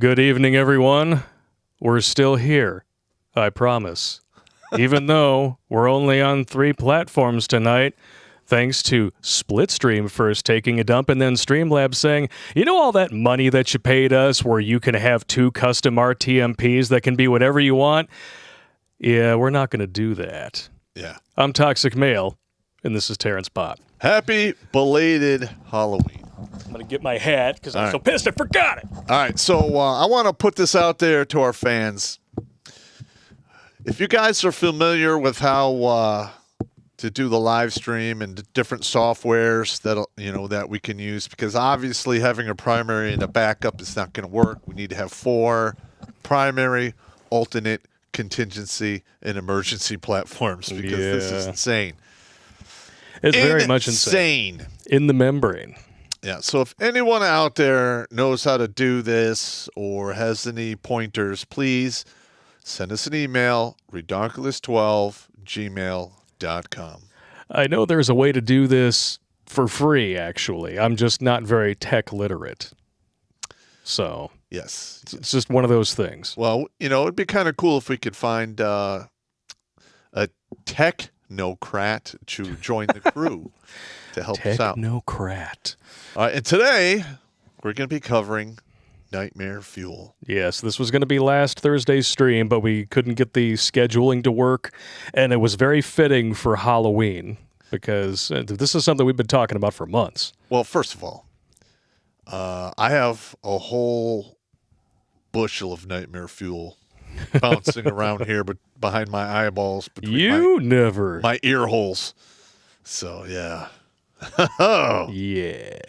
Good evening, everyone. We're still here, I promise. Even though we're only on 3 platforms tonight, thanks to Splitstream first taking a dump and then Streamlabs saying, you know all that money that you paid us where you can have 2 custom RTMPs that can be whatever you want? Yeah, we're not going to do that. Yeah. I'm Toxic Male, and this is Terrence Popp. Happy belated Halloween. I'm going to get my hat because I'm so pissed I forgot it. All right, so I want to put this out there to our fans. If you guys are familiar with how to do the live stream and the different softwares that we can use, because obviously having a primary and a backup is not going to work. We need to have 4 primary, alternate, contingency, and emergency platforms because this is insane. It's very much insane. In the membrane. Yeah, so if anyone out there knows how to do this or has any pointers, please send us an email, redonkulas12@gmail.com. I know there's a way to do this for free, actually. I'm just not very tech literate. So, yes. It's just one of those things. Well, it'd be kind of cool if we could find a technocrat to join the crew to help us out. Technocrat. All right, and today we're going to be covering Nightmare Fuel. Yes, this was going to be last Thursday's stream, but we couldn't get the scheduling to work, and it was very fitting for Halloween because this is something we've been talking about for months. Well, first of all, I have a whole bushel of Nightmare Fuel bouncing around here, but behind my eyeballs, between my ear holes. So yeah. Yeah.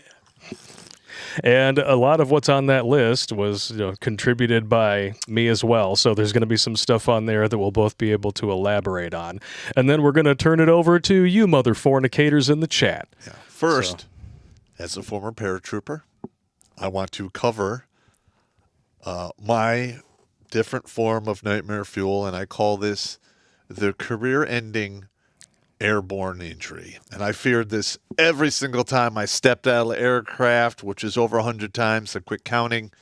And a lot of what's on that list was contributed by me as well. So there's going to be some stuff on there that we'll both be able to elaborate on. And then we're going to turn it over to you mother fornicators in the chat. Yeah. First, as a former paratrooper, I want to cover my different form of Nightmare Fuel, and I call this the career-ending airborne injury. And I feared this every single time I stepped out of the aircraft, which is over 100 times. I quit counting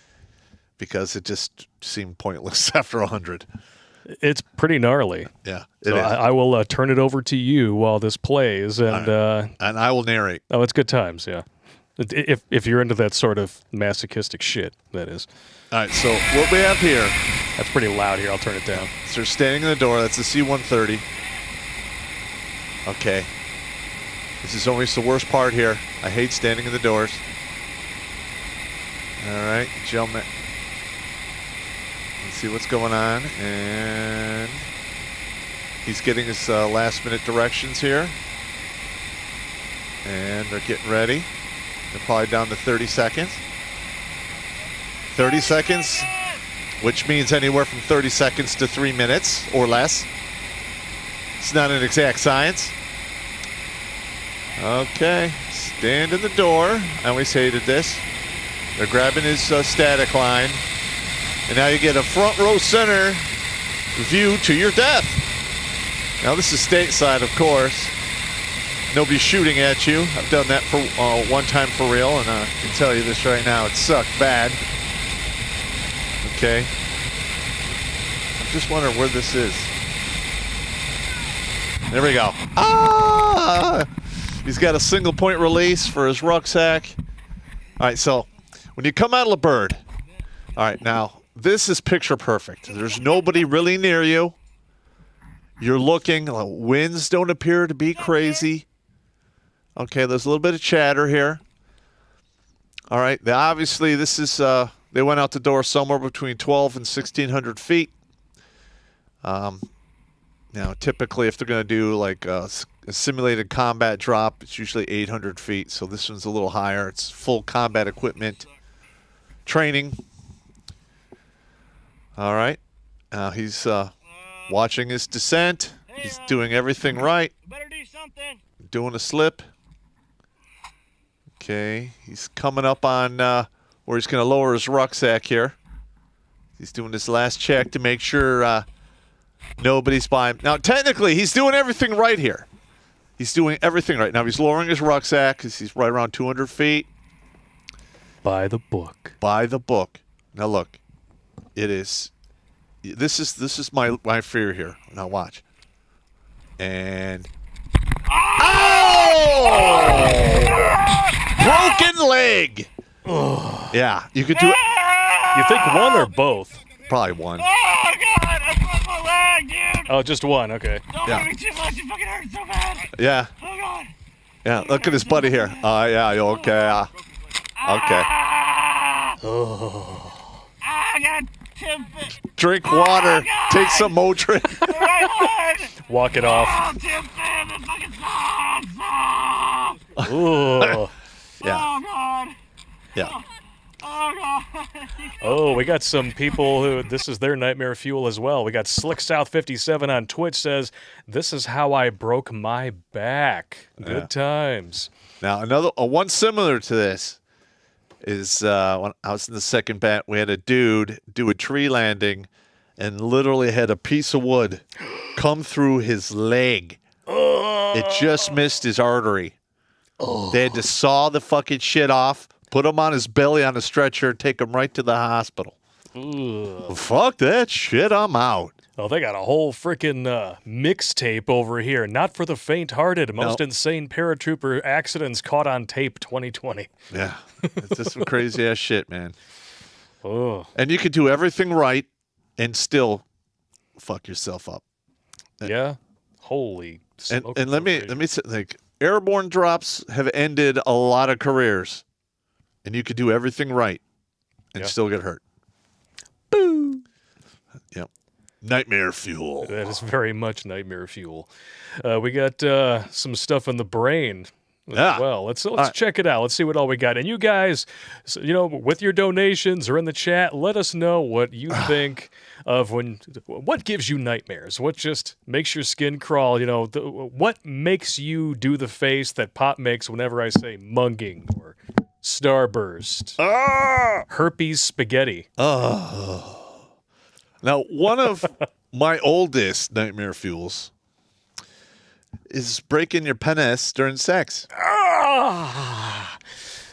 because it just seemed pointless after 100. It's pretty gnarly. Yeah, so I will turn it over to you while this plays, and I will narrate. Oh, it's good times, yeah. If you're into that sort of masochistic shit, that is. All right, so what we have here. That's pretty loud here. I'll turn it down. So they're standing in the door. That's the C-130. Okay. This is always the worst part here. I hate standing in the doors. All right, gentlemen. Let's see what's going on. And he's getting his last-minute directions here. And they're getting ready. They're probably down to 30 seconds. 30 seconds, which means anywhere from 30 seconds to 3 minutes or less. It's not an exact science. Okay, stand in the door. I always hated this. They're grabbing his static line. And now you get a front row center view to your death. Now this is stateside, of course. Nobody's shooting at you. I've done that for one time for real, and I can tell you this right now. It sucked bad. Okay. I'm just wondering where this is. There we go. Ah! He's got a single point release for his rucksack. All right, so when you come out of the bird, all right, now this is picture perfect. There's nobody really near you. You're looking. Winds don't appear to be crazy. Okay, there's a little bit of chatter here. All right, obviously this is, they went out the door somewhere between 12 and 1,600 feet. Now, typically, if they're going to do like a simulated combat drop, it's usually 800 feet. So this one's a little higher. It's full combat equipment training. All right. Now he's watching his descent. He's doing everything right. Better do something. Doing a slip. Okay. He's coming up on where he's going to lower his rucksack here. He's doing his last check to make sure nobody's by him. Now, technically, he's doing everything right here. He's doing everything right. Now, he's lowering his rucksack because he's right around 200 feet. By the book. By the book. Now, look. It is. This is my fear here. Now watch. And broken leg. Yeah, you could do it. You think one or both? Probably one. Oh, God! I broke my leg, dude! Oh, just one. Okay. Don't Yeah. hurt me too much. It fucking hurts so bad. Yeah, Oh, God. yeah. Look at his buddy here. Yeah, you okay? Okay. I got tip it. Drink water. Take some Motrin. The right one. Walk it off. Oh, tip it. It fucking sucks. Ooh. Yeah, Oh, God. yeah. Oh, God. Oh, we got some people who this is their nightmare fuel as well. We got Slick South 57 on Twitch says, "This is how I broke my back." Good times. Now another one similar to this is when I was in the second bat. We had a dude do a tree landing, and literally had a piece of wood come through his leg. It just missed his artery. They had to saw the fucking shit off, put him on his belly on a stretcher, take him right to the hospital. Fuck that shit, I'm out. Oh, they got a whole freaking mixtape over here. Not for the faint-hearted. Most No. insane paratrooper accidents caught on tape 2020. Yeah, it's just some crazy ass shit, man. Oh, And you could do everything right and still fuck yourself up. yeah. Holy And smoke. let me say, like, airborne drops have ended a lot of careers, and you could do everything right and Yeah. still get hurt. Boo. Yep. Nightmare fuel. That is very much nightmare fuel. We got some stuff in the brain as Yeah. well. Let's right. check it out. Let's see what all we got. And you guys, with your donations or in the chat, let us know what you think of what gives you nightmares. What just makes your skin crawl? What makes you do the face that Popp makes whenever I say munging or starburst, herpes spaghetti. Now, one of my oldest nightmare fuels is breaking your penis during sex.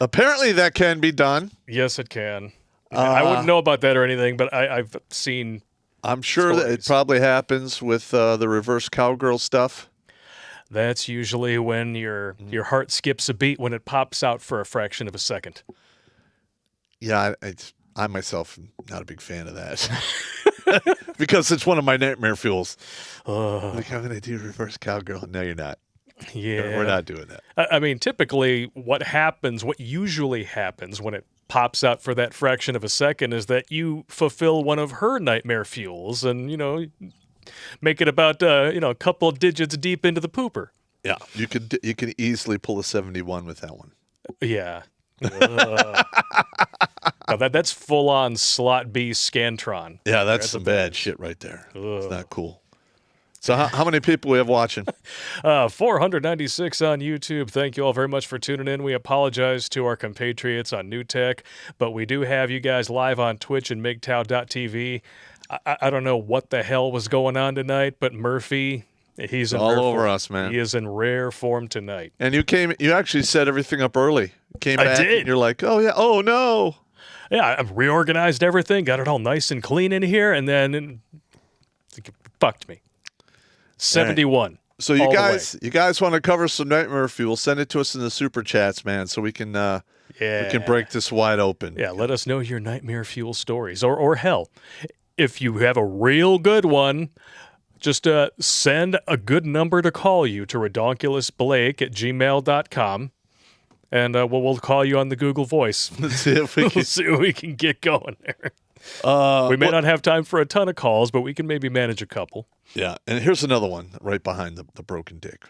Apparently, that can be done. Yes, it can. I wouldn't know about that or anything, but I've seen. I'm sure that it Stories. probably happens with the reverse cowgirl stuff. That's usually when your heart skips a beat when it pops out for a fraction of a second. Yeah, I myself am not a big fan of that. Because it's one of my nightmare fuels. Like, I'm going to do reverse cowgirl. No, you're not. Yeah, We're not doing that. I mean, typically, what usually happens when it pops out for that fraction of a second is that you fulfill one of her nightmare fuels, and make it about a couple digits deep into the pooper. Yeah, you can easily pull a 71 with that one. Yeah. Now that's full on slot B Scantron. Yeah, that's some bad shit right there. It's not cool. So how many people we have watching? 496 on YouTube. Thank you all very much for tuning in. We apologize to our compatriots on New Tech, but we do have you guys live on Twitch and MGTOW.tv. I don't know what the hell was going on tonight, but Murphy, he's in All rare over form. us, man. He is in rare form tonight. And you actually set everything up early. Came I back did. and you're like, oh yeah, oh no. Yeah, I've reorganized everything, got it all nice and clean in here, and then it fucked me. 71. So all you the guys want to cover some nightmare fuel? Send it to us in the super chats, man, so we can break this wide open. Yeah, let us know your nightmare fuel stories. Or hell, if you have a real good one, just send a good number to call you to redonkulasblake@gmail.com, and we'll call you on the Google Voice. Let's see if we We'll can. see what we can get going there. We may not have time for a ton of calls, but we can maybe manage a couple. Yeah, and here's another one right behind the broken dick.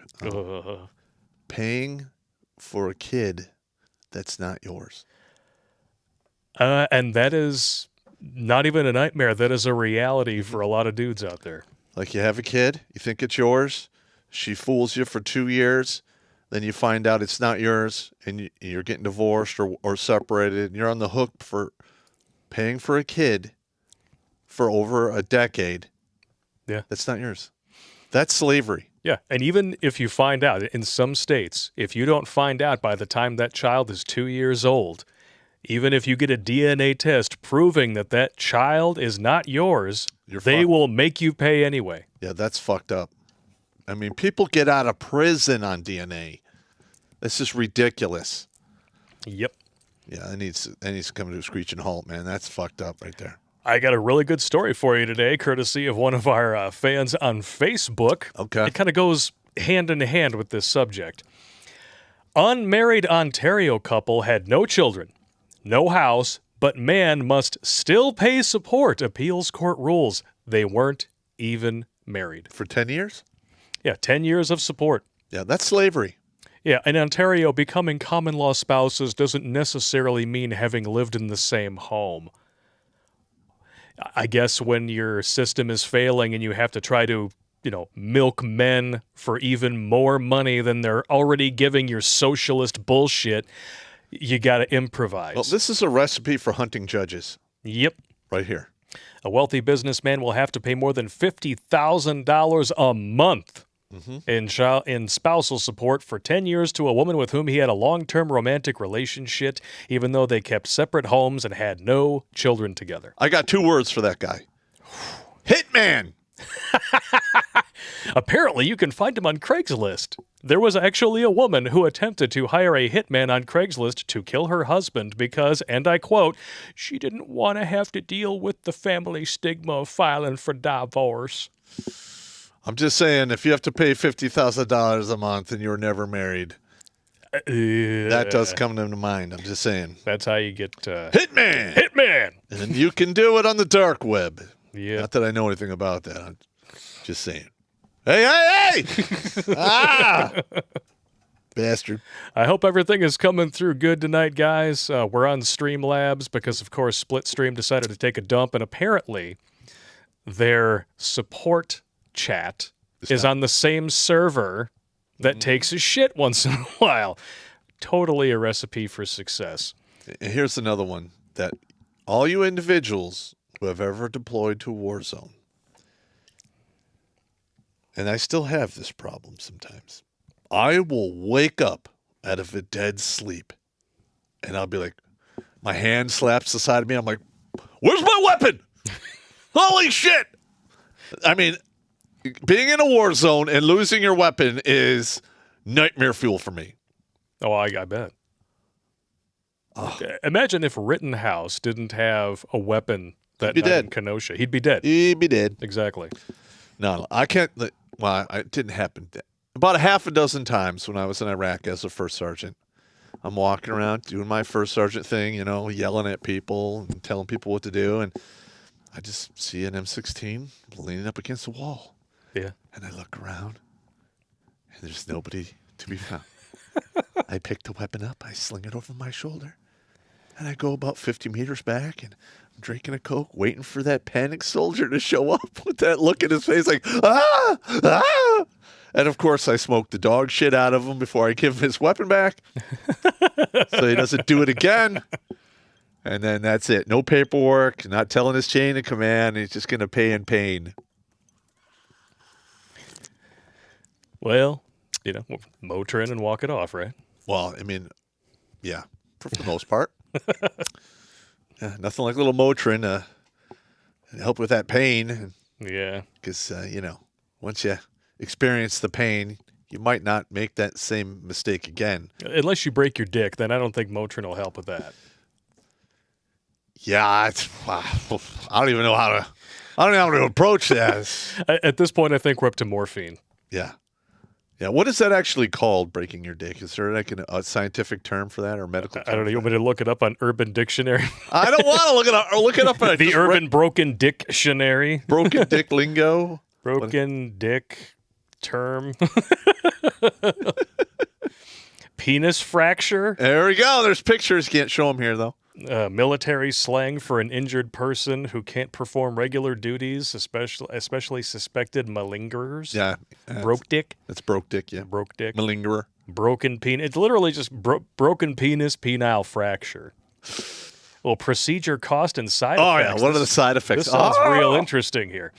Paying for a kid that's not yours. And that is not even a nightmare. That is a reality for a lot of dudes out there. Like, you have a kid, you think it's yours, she fools you for 2 years, then you find out it's not yours, and you're getting divorced or separated, and you're on the hook for paying for a kid for over a decade. Yeah. That's not yours. That's slavery. Yeah, and even if you find out, in some states, if you don't find out by the time that child is 2 years old, Even if you get a DNA test proving that that child is not yours, they fucked. will make you pay anyway. Yeah, that's fucked up. I mean, people get out of prison on DNA. This is ridiculous. Yep. Yeah, that needs to come to a screeching halt, man. That's fucked up right there. I got a really good story for you today, courtesy of one of our fans on Facebook. Okay. It kind of goes hand in hand with this subject. Unmarried Ontario couple had no children, no house, but man must still pay support. Appeals court rules. They weren't even married. For 10 years? Yeah, 10 years of support. Yeah, that's slavery. Yeah, in Ontario, becoming common law spouses doesn't necessarily mean having lived in the same home. I guess when your system is failing and you have to try to, milk men for even more money than they're already giving your socialist bullshit, you got to improvise. Well, this is a recipe for hunting judges. Yep. Right here. A wealthy businessman will have to pay more than $50,000 a month in spousal support for 10 years to a woman with whom he had a long-term romantic relationship, even though they kept separate homes and had no children together. I got 2 words for that guy. Hitman! Apparently, you can find him on Craigslist. There was actually a woman who attempted to hire a hitman on Craigslist to kill her husband because, and I quote, she didn't want to have to deal with the family stigma of filing for divorce. I'm just saying, if you have to pay $50,000 a month and you're never married, that does come to mind. I'm just saying. That's how you get... Hitman! Hitman! And you can do it on the dark web. Yeah. Not that I know anything about that. I'm just saying. Hey! Bastard. I hope everything is coming through good tonight, guys. We're on Streamlabs because, of course, Splitstream decided to take a dump, and apparently their support chat is on the same server that takes a shit once in a while. Totally a recipe for success. And here's another one that all you individuals who have ever deployed to a war zone, and I still have this problem sometimes, I will wake up out of a dead sleep and I'll be like, my hand slaps the side of me. I'm like, where's my weapon? Holy shit. I mean, being in a war zone and losing your weapon is nightmare fuel for me. Oh, I bet. Imagine if Rittenhouse didn't have a weapon that He'd be night dead. in Kenosha. He'd be dead. He'd be dead. Exactly. No, I can't. Well, it didn't happen. About a half a dozen times when I was in Iraq as a first sergeant. I'm walking around doing my first sergeant thing, yelling at people and telling people what to do. And I just see an M16 leaning up against the wall. Yeah. And I look around and there's nobody to be found. I pick the weapon up. I sling it over my shoulder. And I go about 50 meters back and I'm drinking a Coke, waiting for that panicked soldier to show up with that look in his face like, ah! And, of course, I smoke the dog shit out of him before I give him his weapon back so he doesn't do it again. And then that's it. No paperwork, not telling his chain of command. He's just going to pay in pain. Well, Motrin and walk it off, right? Well, I mean, yeah, for the most part. Yeah, nothing like a little Motrin to help with that pain. Yeah. Because, once you experience the pain, you might not make that same mistake again. Unless you break your dick, then I don't think Motrin will help with that. Yeah, I don't even know how to approach that. At this point, I think we're up to morphine. Yeah. Yeah, what is that actually called, breaking your dick? Is there like a scientific term for that or medical term? I don't know. You want me to look it up on Urban Dictionary? I don't want to look it up. Or look it up on The Urban Broken Dictionary. Broken dick lingo. Broken dick term. Penis fracture. There we go. There's pictures. Can't show them here, though. Military slang for an injured person who can't perform regular duties, especially suspected malingerers. Yeah. Broke dick. That's broke dick, yeah. Broke dick. Malingerer. Broken penis. It's literally just broken penis, penile fracture. Well, procedure cost and side effects. Oh, yeah. What are the side effects? This sounds real interesting here.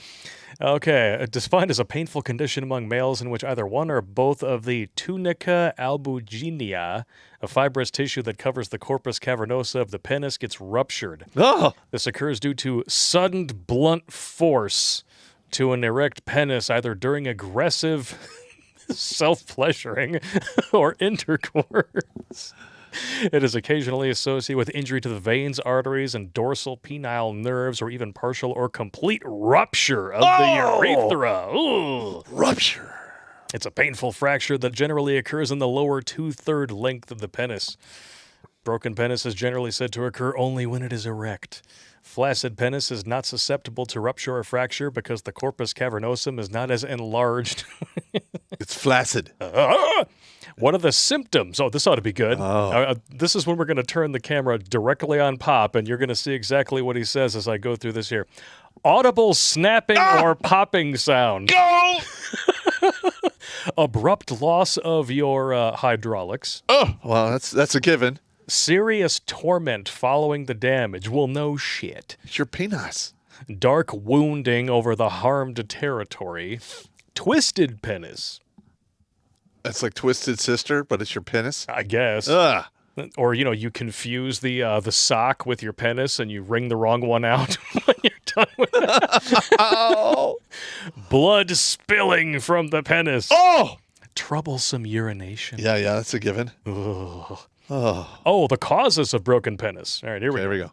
Okay, defined as a painful condition among males in which either one or both of the tunica albuginea, a fibrous tissue that covers the corpus cavernosa of the penis, gets ruptured. Oh, This occurs due to sudden blunt force to an erect penis, either during aggressive self-pleasuring or intercourse. It is occasionally associated with injury to the veins, arteries, and dorsal penile nerves, or even partial or complete rupture of the urethra. Ooh. rupture. It's a painful fracture that generally occurs in the lower two-third length of the penis. Broken penis is generally said to occur only when it is erect. Flaccid penis is not susceptible to rupture or fracture because the corpus cavernosum is not as enlarged. It's flaccid. What are the symptoms? Oh, this ought to be good. This is when we're going to turn the camera directly on Popp, and you're going to see exactly what he says as I go through this here. Audible snapping or popping sound. Go! Abrupt loss of your hydraulics. Oh, well, that's a given. Serious torment following the damage. Well, no shit. It's your penis. Dark wounding over the harmed territory. Twisted penis, That's like Twisted Sister, but it's your penis. I guess. Ugh. Or, you confuse the sock with your penis and you wring the wrong one out when you're done with it. Oh. Blood spilling from the penis. Oh. Troublesome urination. Yeah, that's a given. Ugh. Oh. Oh, the causes of broken penis. All right, here we There go. we go.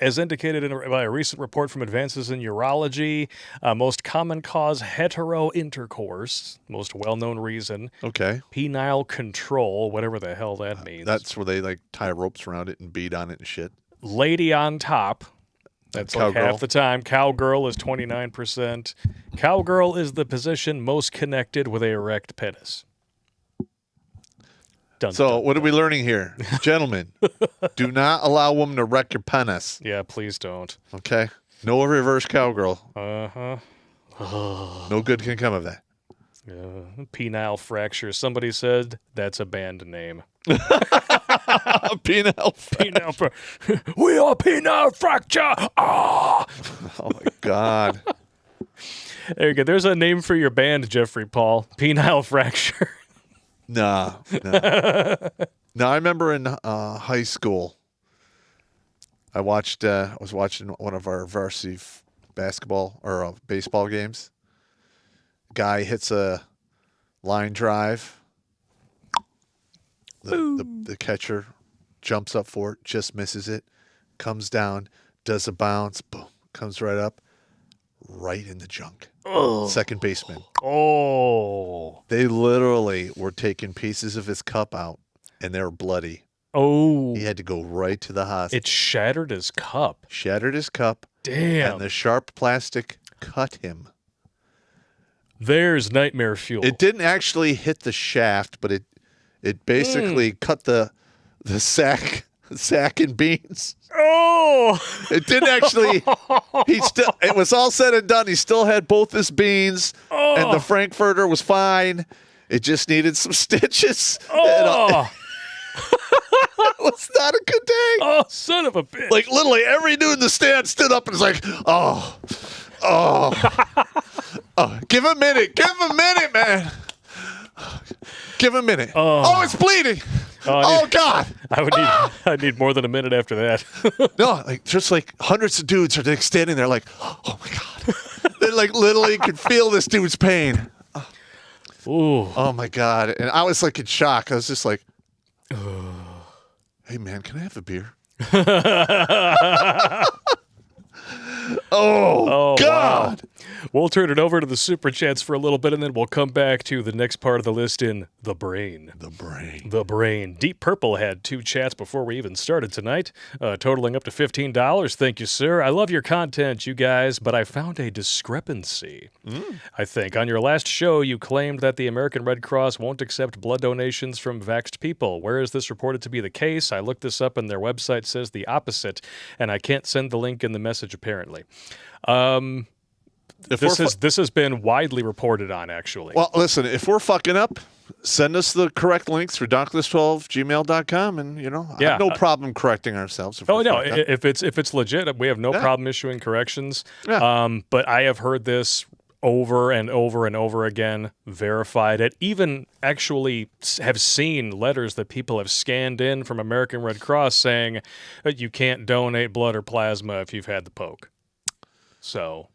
As indicated by a recent report from Advances in Urology, most common cause hetero-intercourse, most well-known reason, Okay. penile control, whatever the hell that means. That's where they like tie ropes around it and beat on it and shit. Lady on top. That's like Cowgirl. half the time. Cowgirl is 29%. Cowgirl is the position most connected with a erect penis. Dun, So dun. what are we learning here? Gentlemen, do not allow a woman to wreck your penis. Yeah, please don't. Okay? No reverse cowgirl. Uh-huh. No good can come of that. Penile fracture. Somebody said that's a band name. Penile. Penile we are penile fracture. Ah! Oh my God. There you go. There's a name for your band, Jeffrey Paul. Penile fracture. Nah. No, I remember in high school, I was watching one of our varsity basketball or baseball games. Guy hits a line drive. The catcher jumps up for it, just misses it, comes down, does a bounce, boom, comes right up, right in the junk. Second baseman. Oh. They literally were taking pieces of his cup out, and they were bloody. Oh. He had to go right to the hospital. It shattered his cup. Shattered his cup, Damn. and the sharp plastic cut him. There's nightmare fuel. It didn't actually hit the shaft, but it basically cut the sack and beans. Oh. It didn't actually. It was all said and done. He still had both his beans, and the Frankfurter was fine. It just needed some stitches. Oh. It was not a good day. Oh, son of a bitch. Like literally every dude in the stand stood up and was like, oh. Give him a minute, man. Give him a minute. Oh, it's bleeding. God. I need more than a minute after that. No, like just like hundreds of dudes are like standing there like, oh my God. They like literally could feel this dude's pain. Ooh. Oh my God. And I was like in shock. I was just like, hey man, can I have a beer? Oh, God. Wow. We'll turn it over to the Super Chats for a little bit, and then we'll come back to the next part of the list in The Brain. The brain. The Brain. Deep Purple had 2 chats before we even started tonight, totaling up to $15. Thank you, sir. I love your content, you guys, but I found a discrepancy. I think. On your last show, you claimed that the American Red Cross won't accept blood donations from vaxxed people. Where is this reported to be the case? I looked this up, and their website says the opposite, and I can't send the link in the message, apparently. This has been widely reported on, actually. Well, listen, if we're fucking up, send us the correct links through redonkulas12gmail.com, and I have no problem correcting ourselves. If Oh we're no! fucked up. If it's legit, we have no problem issuing corrections. Yeah. But I have heard this over and over and over again, verified it. Even actually have seen letters that people have scanned in from American Red Cross saying that you can't donate blood or plasma if you've had the poke. So,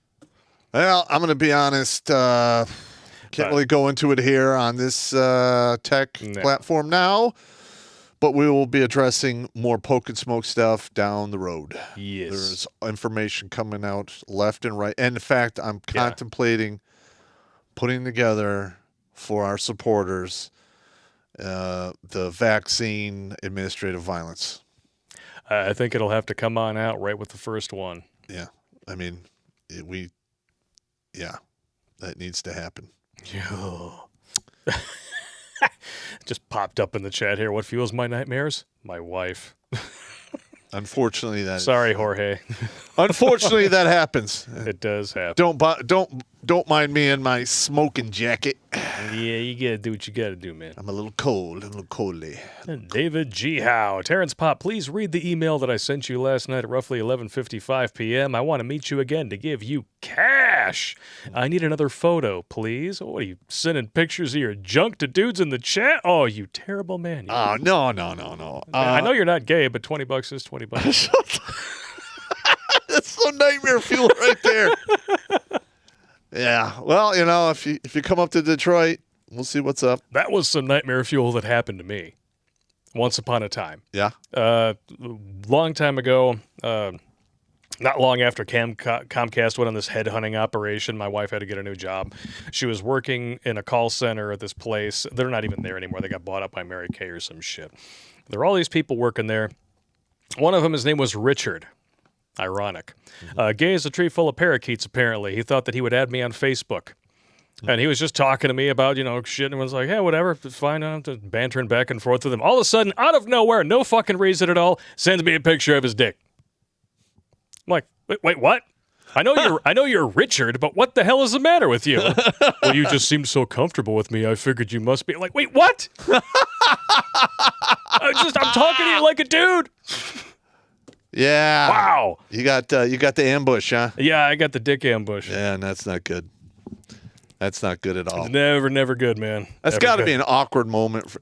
Well, I'm going to be honest. Can't really go into it here on this tech platform now, but we will be addressing more poke and smoke stuff down the road. yes. There's information coming out left and right. And in fact, I'm contemplating putting together for our supporters the vaccine administrative violence. I think it'll have to come on out right with the first one. Yeah. I mean, that needs to happen. Just popped up in the chat here. What fuels my nightmares? My wife. Unfortunately, Sorry, Jorge. Unfortunately, that happens. It does happen. Don't mind me in my smoking jacket. Yeah, you gotta do what you gotta do, man. I'm a little cold, a little coldly. David G. Howe. Terrence Popp, please read the email that I sent you last night at roughly 11:55 p.m. I want to meet you again to give you cash. I need another photo, please. What are you sending pictures of your junk to dudes in the chat? Oh, you terrible man. Oh, no. I know you're not gay, but $20 is $20. That's some nightmare fuel right there. Yeah. Well, if you come up to Detroit, we'll see what's up. That was some nightmare fuel that happened to me once upon a time. Yeah. Long time ago, not long after Comcast went on this headhunting operation, my wife had to get a new job. She was working in a call center at this place. They're not even there anymore. They got bought up by Mary Kay or some shit. There are all these people working there. One of them, his name was Richard. Ironic. Gay as a tree full of parakeets, apparently. He thought that he would add me on Facebook. And he was just talking to me about, shit, and was like, hey, whatever, it's fine. I'm just bantering back and forth with him. All of a sudden, out of nowhere, no fucking reason at all, sends me a picture of his dick. I'm like, wait, what? I know you're Richard, but what the hell is the matter with you? Well, you just seemed so comfortable with me, I figured you must be. Like, wait, what? I'm talking to you like a dude. Yeah. Wow. You got the ambush, huh? Yeah, I got the dick ambush. Yeah, and that's not good. That's not good at all. It's never good, man. That's got to be an awkward moment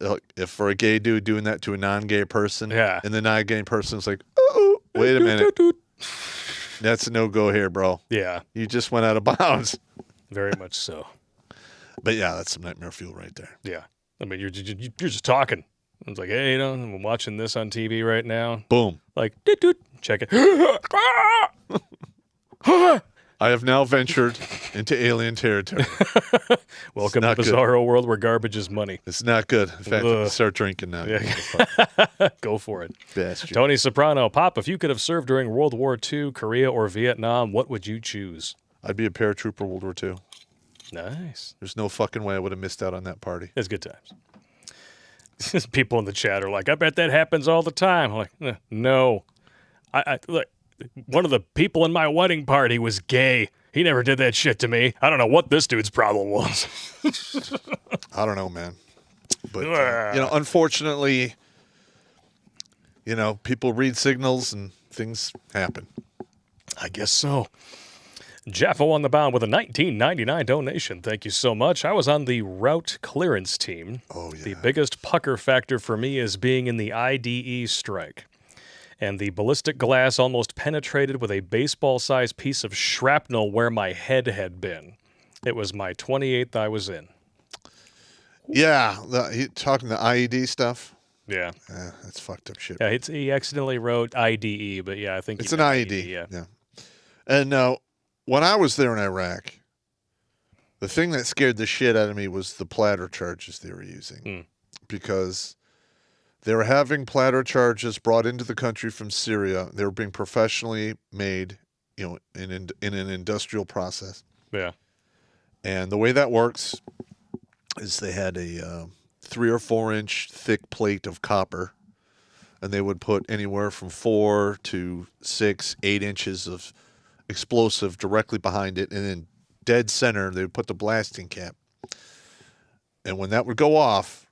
for a gay dude doing that to a non-gay person. Yeah. And the non-gay person's like, oh, wait a minute. That's a no-go here, bro. Yeah. You just went out of bounds. Very much so. But yeah, that's some nightmare fuel right there. Yeah. I mean, you're just talking. I was like, hey, I'm watching this on TV right now. Boom. Like, check it. I have now ventured into alien territory. Welcome to Bizarro World where garbage is money. It's not good. In fact, I'm going to start drinking now. Yeah. Go for it. Bastard. Tony Soprano, Pop, if you could have served during World War II, Korea, or Vietnam, what would you choose? I'd be a paratrooper World War II. Nice. There's no fucking way I would have missed out on that party. It's good times. People in the chat are like, I bet that happens all the time. I'm like, no. I look, one of the people in my wedding party was gay. He never did that shit to me. I don't know what this dude's problem was. I don't know, man. But, unfortunately, people read signals and things happen. I guess so. Jaffo on the bound with a $19.99 donation. Thank you so much. I was on the route clearance team. Oh, yeah. The biggest pucker factor for me is being in the IDE strike. And the ballistic glass almost penetrated with a baseball-sized piece of shrapnel where my head had been. It was my 28th I was in. Yeah, talking the IED stuff. Yeah. That's fucked up shit. Yeah, he accidentally wrote IDE, but yeah, I think it's an IED. Yeah. And when I was there in Iraq, the thing that scared the shit out of me was the platter charges they were using. Because they were having platter charges brought into the country from Syria. They were being professionally made, in an industrial process. Yeah. And the way that works is they had a 3 or 4 inch thick plate of copper, and they would put anywhere from 4 to 6, 8 inches of explosive directly behind it, and then dead center. They would put the blasting cap. And when that would go off,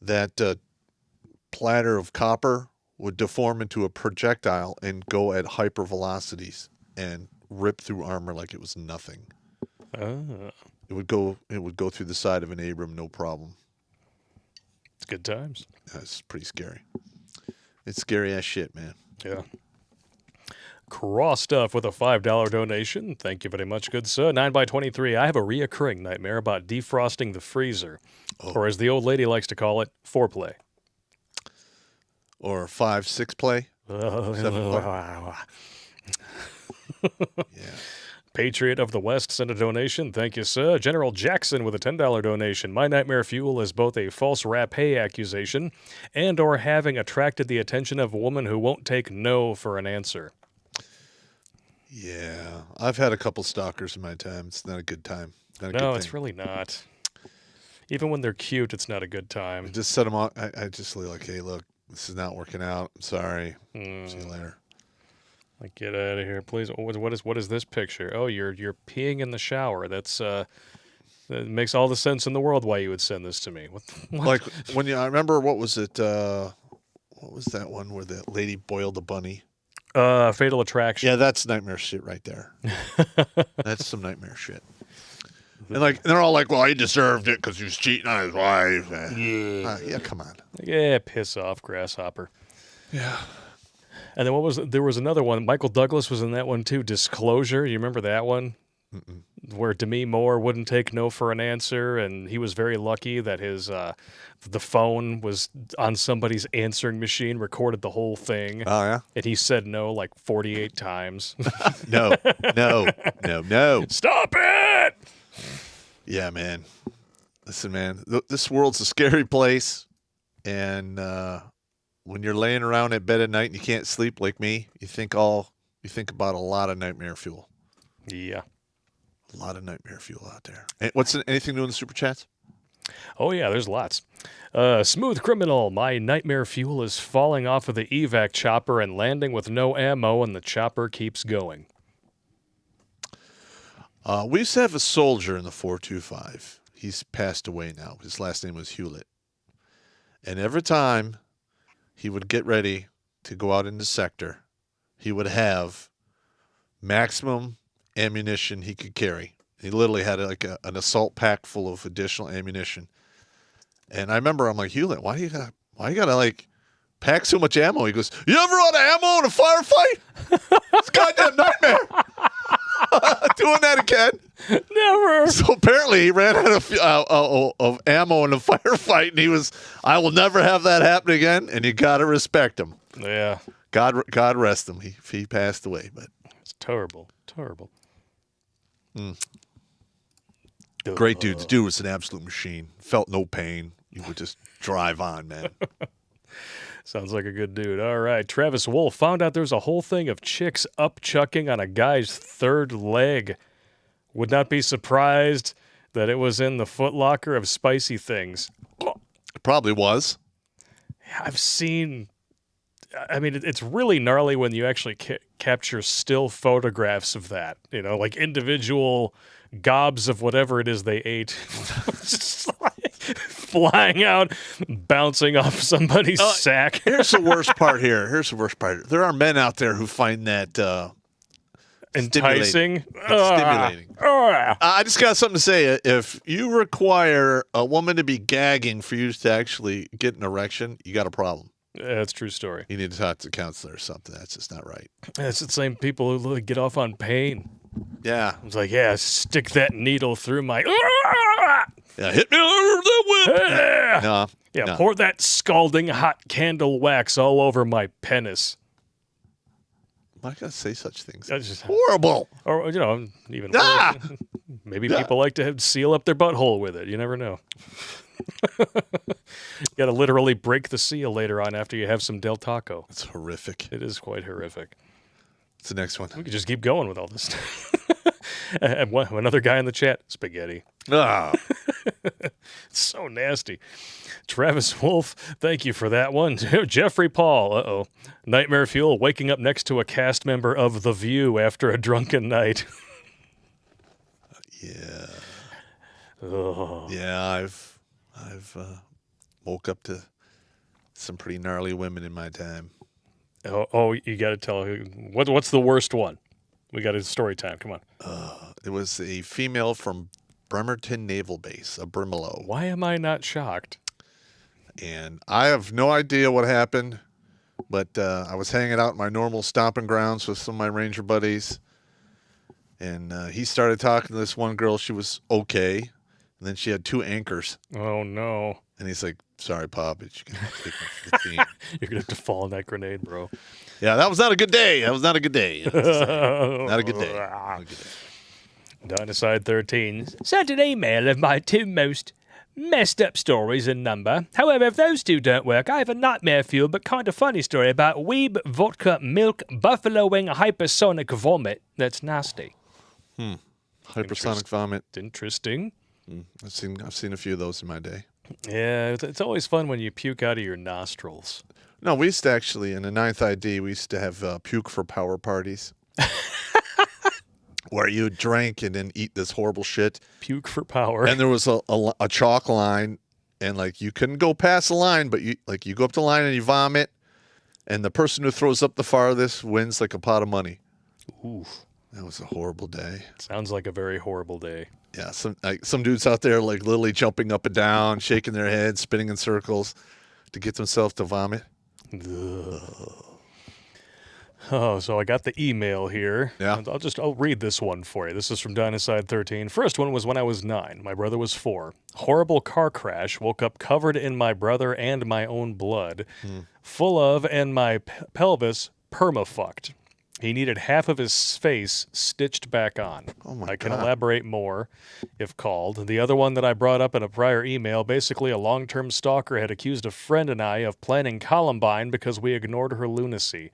that platter of copper would deform into a projectile and go at hyper velocities and rip through armor like it was nothing. Oh. It would go through the side of an Abram, no problem. It's good times. That's pretty scary. It's scary as shit, man. Yeah. Cross Stuff with a $5 donation. Thank you very much, good sir. 9x23. I have a reoccurring nightmare about defrosting the freezer, or as the old lady likes to call it, foreplay. Or 5-6 play. 7 play. Yeah. Patriot of the West sent a donation. Thank you, sir. General Jackson with a $10 donation. My nightmare fuel is both a false rapé accusation and or having attracted the attention of a woman who won't take no for an answer. Yeah. I've had a couple stalkers in my time. It's not a good time. Not a good No, thing. it's really not. Even when they're cute, it's not a good time. Just set them on. I just like, hey, look, this is not working out. I'm sorry. See you later. Like, get out of here, please. What is this picture? Oh, you're peeing in the shower. That's that makes all the sense in the world why you would send this to me. What? Like when I remember, what was it? What was that one where the lady boiled a bunny? Fatal Attraction. Yeah, that's nightmare shit right there. That's some nightmare shit. And like they're all like, "Well, he deserved it because he was cheating on his wife." Yeah, come on. Yeah, piss off, grasshopper. Yeah. And then there was another one. Michael Douglas was in that one too. Disclosure. You remember that one? Mm-mm. Where Demi Moore wouldn't take no for an answer, and he was very lucky that his the phone was on somebody's answering machine, recorded the whole thing. Oh yeah. And he said no like 48 times. No. Stop it! Yeah, man. Listen, man. This world's a scary place, and when you're laying around at bed at night and you can't sleep like me, you think about a lot of nightmare fuel. Yeah. A lot of nightmare fuel out there. And anything new in the super chats? Oh, yeah, there's lots. Smooth Criminal, my nightmare fuel is falling off of the evac chopper and landing with no ammo, and the chopper keeps going. We used to have a soldier in the 425. He's passed away now. His last name was Hewlett. And every time he would get ready to go out into sector, he would have maximum ammunition he could carry. He literally had like an assault pack full of additional ammunition. And I remember I'm like, Hewlett, why you gotta like pack so much ammo? He goes, you ever out of ammo in a firefight? It's a goddamn nightmare. Doing that again? Never. So apparently he ran out of ammo in a firefight, and I will never have that happen again. And you gotta respect him. Yeah. God rest him. He passed away, but it's terrible. Terrible. Great dude. The dude was an absolute machine. Felt no pain. He would just drive on, man. Sounds like a good dude. All right. Travis Wolf found out there's a whole thing of chicks upchucking on a guy's third leg. Would not be surprised that it was in the footlocker of spicy things. It probably was. I've seen... I mean, it's really gnarly when you actually capture still photographs of that. You know, like individual gobs of whatever it is they ate. Just like flying out, bouncing off somebody's sack. Here's the worst part here. There are men out there who find that enticing. Stimulating. I just got something to say. If you require a woman to be gagging for you to actually get an erection, you got a problem. That's a true story. You need to talk to a counselor or something. That's just not right. It's the same people who get off on pain. Yeah. It's like, yeah, stick that needle through my... Yeah, hit me over the whip. No. Yeah, pour that scalding hot candle wax all over my penis. Why gotta say such things? That's just horrible. Or, you know, even worse. Maybe people like to seal up their butthole with it. You never know. You got to literally break the seal later on after you have some Del Taco. It's horrific. It is quite horrific. What's the next one? We could just keep going with all this stuff. And another guy in the chat, spaghetti. It's so nasty. Travis Wolf, thank you for that one. Jeffrey Paul, nightmare fuel, waking up next to a cast member of The View after a drunken night. Yeah. Oh. Yeah, I've woke up to some pretty gnarly women in my time. Oh, you got to tell what's the worst one? We got a story time. Come on. It was a female from Bremerton Naval Base, a Brimelo. Why am I not shocked? And I have no idea what happened, but I was hanging out in my normal stomping grounds with some of my ranger buddies, and he started talking to this one girl. She was okay, and then she had 2 anchors, Oh no. and he's like, "Sorry, Pop, but you can take my 15." You're gonna have to fall in that grenade, bro. Yeah, that was not a good day. That was not a good day. Not a good day. Not a good day. Dinosaur 13 sent an email of my 2 most messed up stories in number. However, if those 2 don't work, I have a nightmare-fueled but kind of funny story about weeb, vodka, milk, buffalo wing, hypersonic vomit. That's nasty. Hypersonic vomit. Interesting. I've seen a few of those in my day. Yeah, it's always fun when you puke out of your nostrils. No, we used to actually, in the 9th ID, we used to have puke for power parties. Where you drank and then eat this horrible shit. Puke for power. And there was a chalk line, and like you couldn't go past the line, but you go up the line and you vomit, and the person who throws up the farthest wins like a pot of money. Oof. That was a horrible day. Sounds like a very horrible day. Yeah, some dudes out there like literally jumping up and down, shaking their heads, spinning in circles to get themselves to vomit. Ugh. Oh, so I got the email here. Yeah. I'll read this one for you. This is from Dinosaur 13. First one was when I was 9. My brother was 4. Horrible car crash. Woke up covered in my brother and my own blood. Full of, and my pelvis perma-fucked. He needed half of his face stitched back on. Oh my I can God. elaborate more if called. The other one that I brought up in a prior email, basically a long-term stalker had accused a friend and I of planning Columbine because we ignored her lunacy.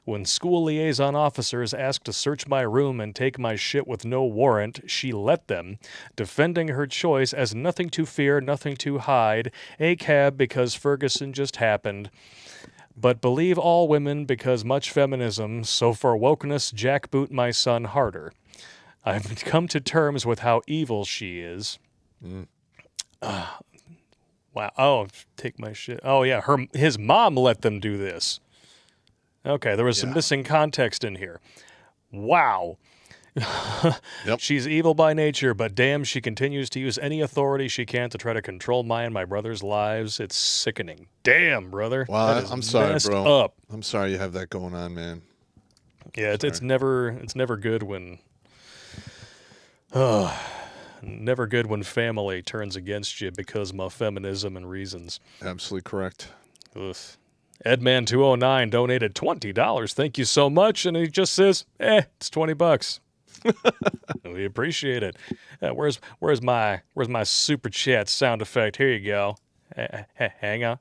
When school liaison officers asked to search my room and take my shit with no warrant, she let them, defending her choice as nothing to fear, nothing to hide, a cab because Ferguson just happened. But believe all women because much feminism, so for wokeness, jackboot my son harder. I've come to terms with how evil she is. Wow. Oh, take my shit. Oh, yeah. His mom let them do this. Okay, there was some missing context in here. Wow. Yep. She's evil by nature, but damn, she continues to use any authority she can to try to control my and my brother's lives. It's sickening. Damn, brother. Well, That is I'm sorry, messed bro. Up. I'm sorry you have that going on, man. Yeah, it's never good when never good when family turns against you because of feminism and reasons. Absolutely correct. Ugh. Edman209 donated $20. Thank you so much. And he just says, it's $20. We appreciate it. Where's my super chat sound effect? Here you go. Hang on.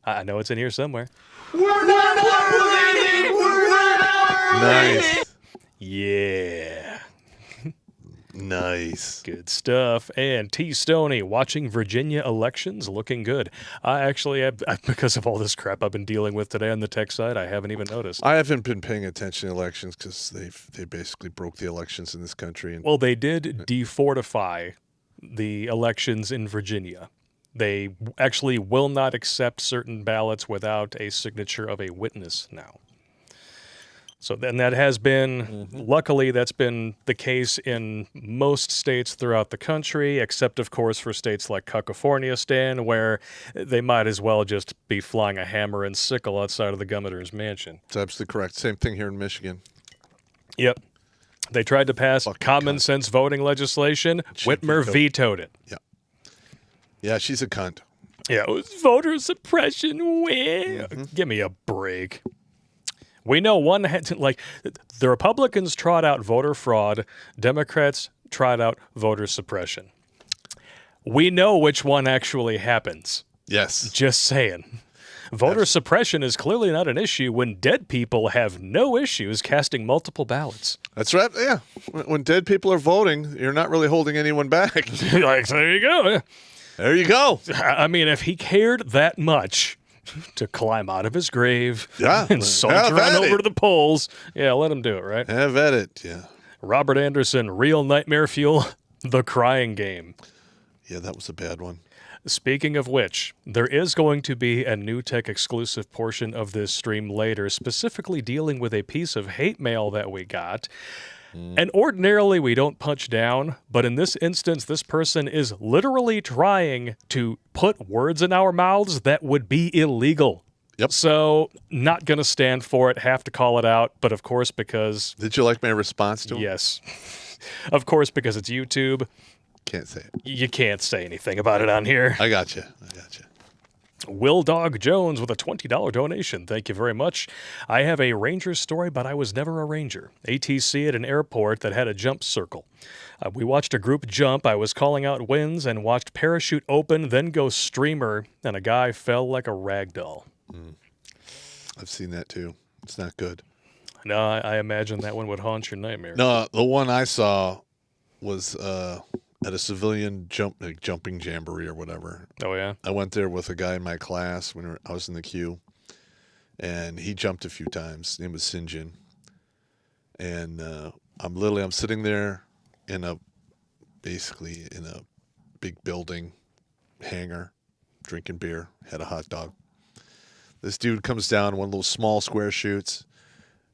I know it's in here somewhere. Nice. Yeah. Nice. Good stuff. And T. Stoney, watching Virginia elections, looking good. I actually have, because of all this crap I've been dealing with today on the tech side, I haven't even noticed. I haven't been paying attention to elections because they basically broke the elections in this country. And Well, they did defortify the elections in Virginia. They actually will not accept certain ballots without a signature of a witness now. So then that has been, luckily, that's been the case in most states throughout the country, except, of course, for states like California, Stan, where they might as well just be flying a hammer and sickle outside of the governor's mansion. it's absolutely correct. Same thing here in Michigan. Yep. They tried to pass Fucking common cunt. sense voting legislation. She Whitmer vetoed. vetoed it. Yeah, she's a cunt. Yeah, it was voter suppression. Give me a break. We know one had to, like, the Republicans trot out voter fraud, Democrats trot out voter suppression. We know which one actually happens. Yes. Just saying. Voter suppression is clearly not an issue when dead people have no issues casting multiple ballots. That's right. Yeah. When dead people are voting, you're not really holding anyone back. Like, there you go. There you go. I mean, if he cared that much to climb out of his grave Yeah. and saunter Have on at over it. to the polls, yeah, let him do it, right? Have at it. Yeah. Robert Anderson, real nightmare fuel. The Crying Game. Yeah, that was a bad one. Speaking of which, there is going to be a new tech exclusive portion of this stream later, specifically dealing with a piece of hate mail that we got. And ordinarily we don't punch down, but in this instance, this person is literally trying to put words in our mouths that would be illegal. Yep. So, not going to stand for it, have to call it out, but of course, because... Did you like my response to him? Yes. Of course, because it's YouTube, Can't say it. you can't say anything about it on here. I got you. Will Dog Jones with a $20 donation. Thank you very much. I have a ranger story, but I was never a ranger. ATC at an airport that had a jump circle. We watched a group jump. I was calling out winds and watched parachute open, then go streamer, and a guy fell like a rag doll. I've seen that too. It's not good. No, I imagine that one would haunt your nightmare. No, the one I saw was at a civilian jumping jamboree or whatever. Oh, yeah? I went there with a guy in my class when I was in the queue, and he jumped a few times. His name was Sinjin. And I'm sitting there basically in a big building hangar, drinking beer, had a hot dog. This dude comes down one of those small square chutes,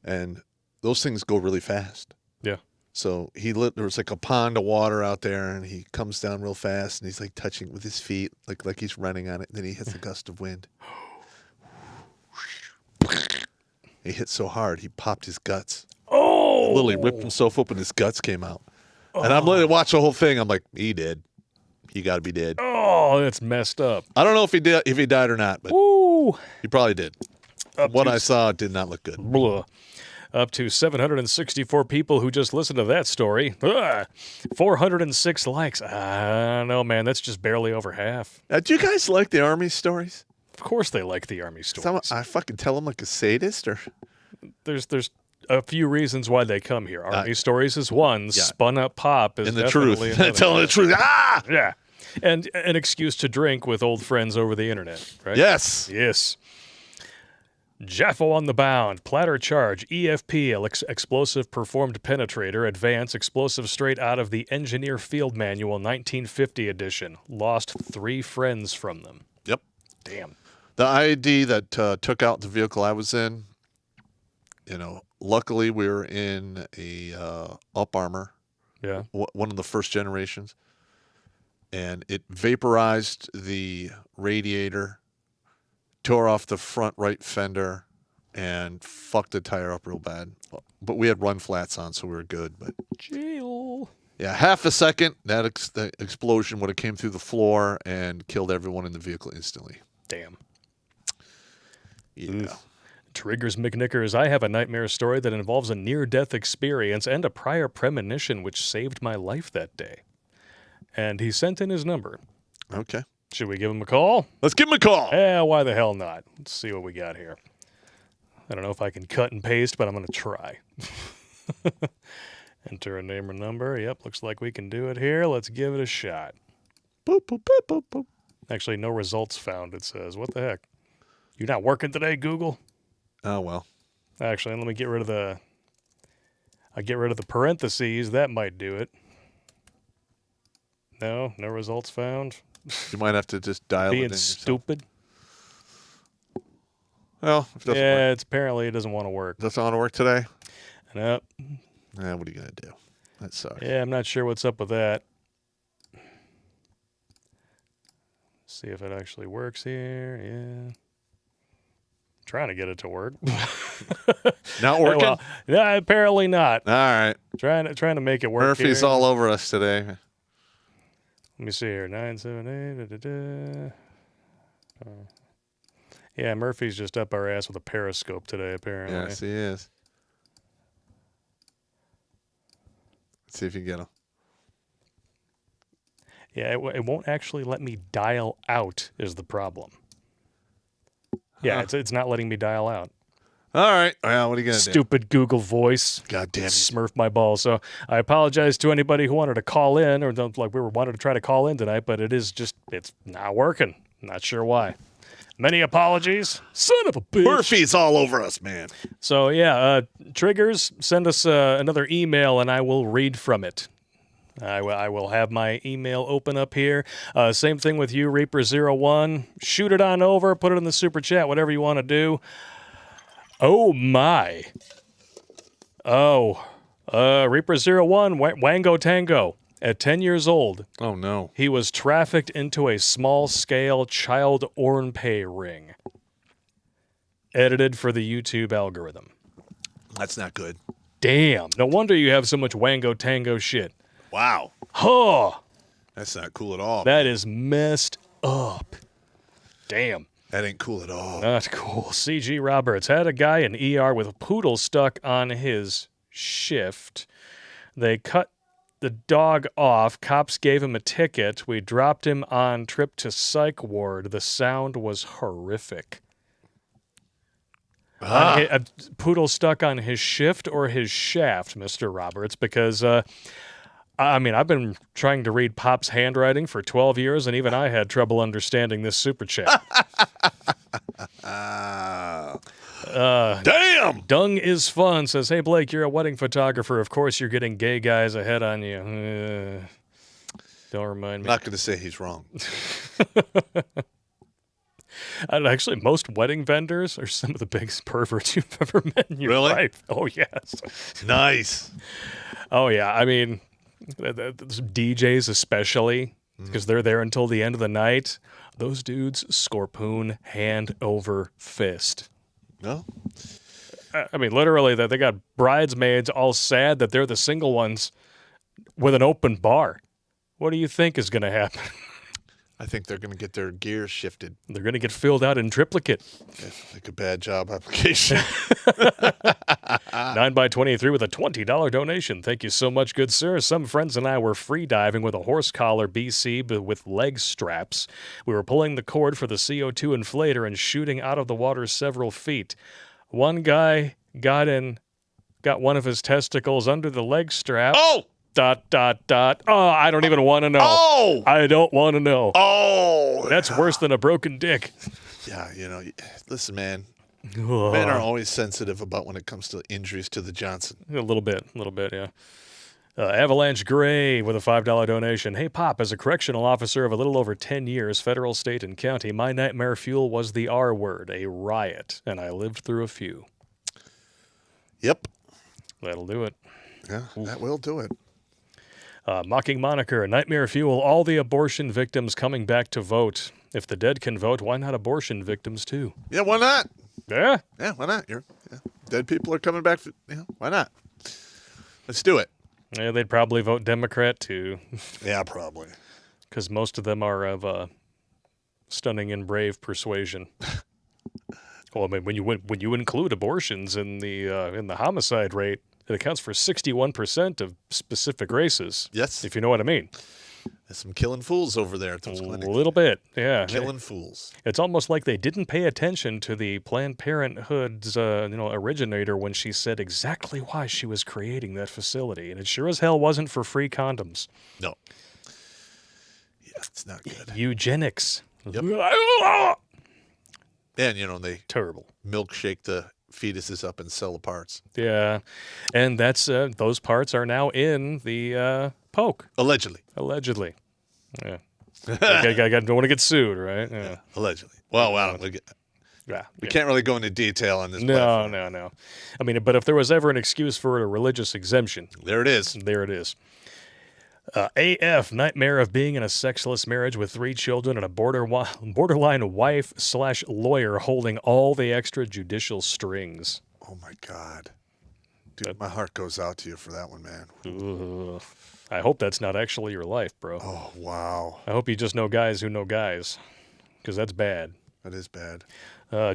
and those things go really fast. Yeah. So there was like a pond of water out there, and he comes down real fast, and he's like touching it with his feet, like he's running on it. And then he hits a gust of wind. He hit so hard, he popped his guts. Oh! Literally ripped himself open, his guts came out. And I'm literally watching the whole thing. I'm like, he did. He got to be dead. Oh, that's messed up. I don't know if he died or not, but Woo! he probably did. What I saw did not look good. Blah. Up to 764 people who just listened to that story. 406 likes. I don't know, man. That's just barely over half. Do you guys like the Army stories? Of course they like the Army stories. I fucking tell them like a sadist, or There's a few reasons why they come here. Army stories is one. Yeah. Spun up Popp is and the truth. definitely another. Telling the truth. Ah! Yeah. And an excuse to drink with old friends over the internet, right? Yes. Yes. Jaffo on the bound, platter charge, EFP, explosive performed penetrator, advance, explosive straight out of the Engineer Field Manual 1950 edition. Lost 3 friends from them. Yep. Damn. The ID that took out the vehicle I was in, luckily we were in a up armor, Yeah. one of the first generations, and it vaporized the radiator, tore off the front right fender, and fucked the tire up real bad. But we had run flats on, so we were good. But Jail. yeah, half a second, that explosion would have came through the floor and killed everyone in the vehicle instantly. Damn. Yeah. Oof. Triggers McNickers, I have a nightmare story that involves a near-death experience and a prior premonition which saved my life that day. And he sent in his number. Okay. Should we give him a call? Let's give him a call. Yeah, why the hell not? Let's see what we got here. I don't know if I can cut and paste, but I'm going to try. Enter a name or number. Yep, looks like we can do it here. Let's give it a shot. Boop, boop, boop, boop, boop. Actually, no results found, it says. What the heck? You not working today, Google? Oh, well. Actually, let me get rid of the... I get rid of the parentheses. That might do it. No results found. You might have to just dial it in Being yourself. stupid. Well, if it doesn't Yeah, work. apparently it doesn't want to work. Doesn't want to work today? No. What are you going to do? That sucks. Yeah, I'm not sure what's up with that. See if it actually works here. Yeah. Trying to get it to work. Not working? Well, no, apparently not. All right. Trying to make it work. Murphy's here. all over us today. Let me see here. 978. Yeah, Murphy's just up our ass with a periscope today, apparently. Yes, he is. Let's see if you get him. Yeah, it won't actually let me dial out is the problem. Yeah, it's not letting me dial out. All right. Well, what are you going to do? Stupid Google Voice. God damn it. Smurfed my balls. So I apologize to anybody who wanted to call in or wanted to try to call in tonight, but it's not working. Not sure why. Many apologies. Son of a bitch. Murphy's all over us, man. So yeah, Triggers, send us another email and I will read from it. I will have my email open up here. Same thing with you, Reaper01. Shoot it on over, put it in the super chat, whatever you want to do. Oh, my. Oh, Reaper01, Wango Tango. At 10 years old, Oh, no. he was trafficked into a small-scale child ornpay ring. Edited for the YouTube algorithm. That's not good. Damn. No wonder you have so much Wango Tango shit. Wow. Huh. That's not cool at all. That is messed up. Damn. That ain't cool at all. Not cool. C.G. Roberts had a guy in ER with a poodle stuck on his shift. They cut the dog off. Cops gave him a ticket. We dropped him on trip to psych ward. The sound was horrific. A poodle stuck on his shift or his shaft, Mr. Roberts, because, I've been trying to read Pop's handwriting for 12 years, and even I had trouble understanding this super chat. Damn! Dung is fun says, hey, Blake, you're a wedding photographer. Of course you're getting gay guys ahead on you. Don't remind me. Not going to say he's wrong. Actually, most wedding vendors are some of the biggest perverts you've ever met in your Really? life. Oh, yes. Nice. Oh, yeah. I mean, DJs especially, because they're there until the end of the night. Those dudes scorpoon hand over fist. No? I mean, literally, they got bridesmaids all sad that they're the single ones with an open bar. What do you think is going to happen? I think they're going to get their gears shifted. They're going to get filled out in triplicate. Yeah, like a bad job application. 9x23 with a $20 donation. Thank you so much, good sir. Some friends and I were free diving with a horse collar BC but with leg straps. We were pulling the cord for the CO2 inflator and shooting out of the water several feet. One guy got one of his testicles under the leg strap. Oh! ... Oh, I don't even want to know. Oh! I don't want to know. Oh! That's worse than a broken dick. Yeah, listen, man. Men are always sensitive about when it comes to injuries to the Johnson. A little bit, yeah. Avalanche Gray with a $5 donation. Hey, Pop, as a correctional officer of a little over 10 years, federal, state, and county, my nightmare fuel was the R word, a riot, and I lived through a few. Yep. That'll do it. Yeah, that will do it. Mocking Moniker, nightmare fuel, all the abortion victims coming back to vote. If the dead can vote, why not abortion victims too? Yeah, why not? Yeah? Yeah, why not? Dead people are coming back. Why not? Let's do it. Yeah, they'd probably vote Democrat too. Yeah, probably. Because most of them are of stunning and brave persuasion. Well, I mean, when you include abortions in the homicide rate, it accounts for 61% of specific races. Yes. If you know what I mean. There's some killing fools over there at those clinics. A little bit, yeah. Killing fools. It's almost like they didn't pay attention to the Planned Parenthood's originator when she said exactly why she was creating that facility. And it sure as hell wasn't for free condoms. No. Yeah, it's not good. Eugenics. Yep. And, they Terrible. milkshake the fetuses up and sell the parts. Yeah. And that's those parts are now in the poke. Allegedly. Yeah. I don't want to get sued, right? Yeah. Allegedly. Well, we can't really go into detail on this. platform. No. I mean, but if there was ever an excuse for a religious exemption, There it is. there it is. AF, nightmare of being in a sexless marriage with 3 children and a borderline wife/lawyer holding all the extrajudicial strings. Oh, my God. Dude, my heart goes out to you for that one, man. Ugh. I hope that's not actually your life, bro. Oh, wow. I hope you just know guys who know guys, because that's bad. That is bad.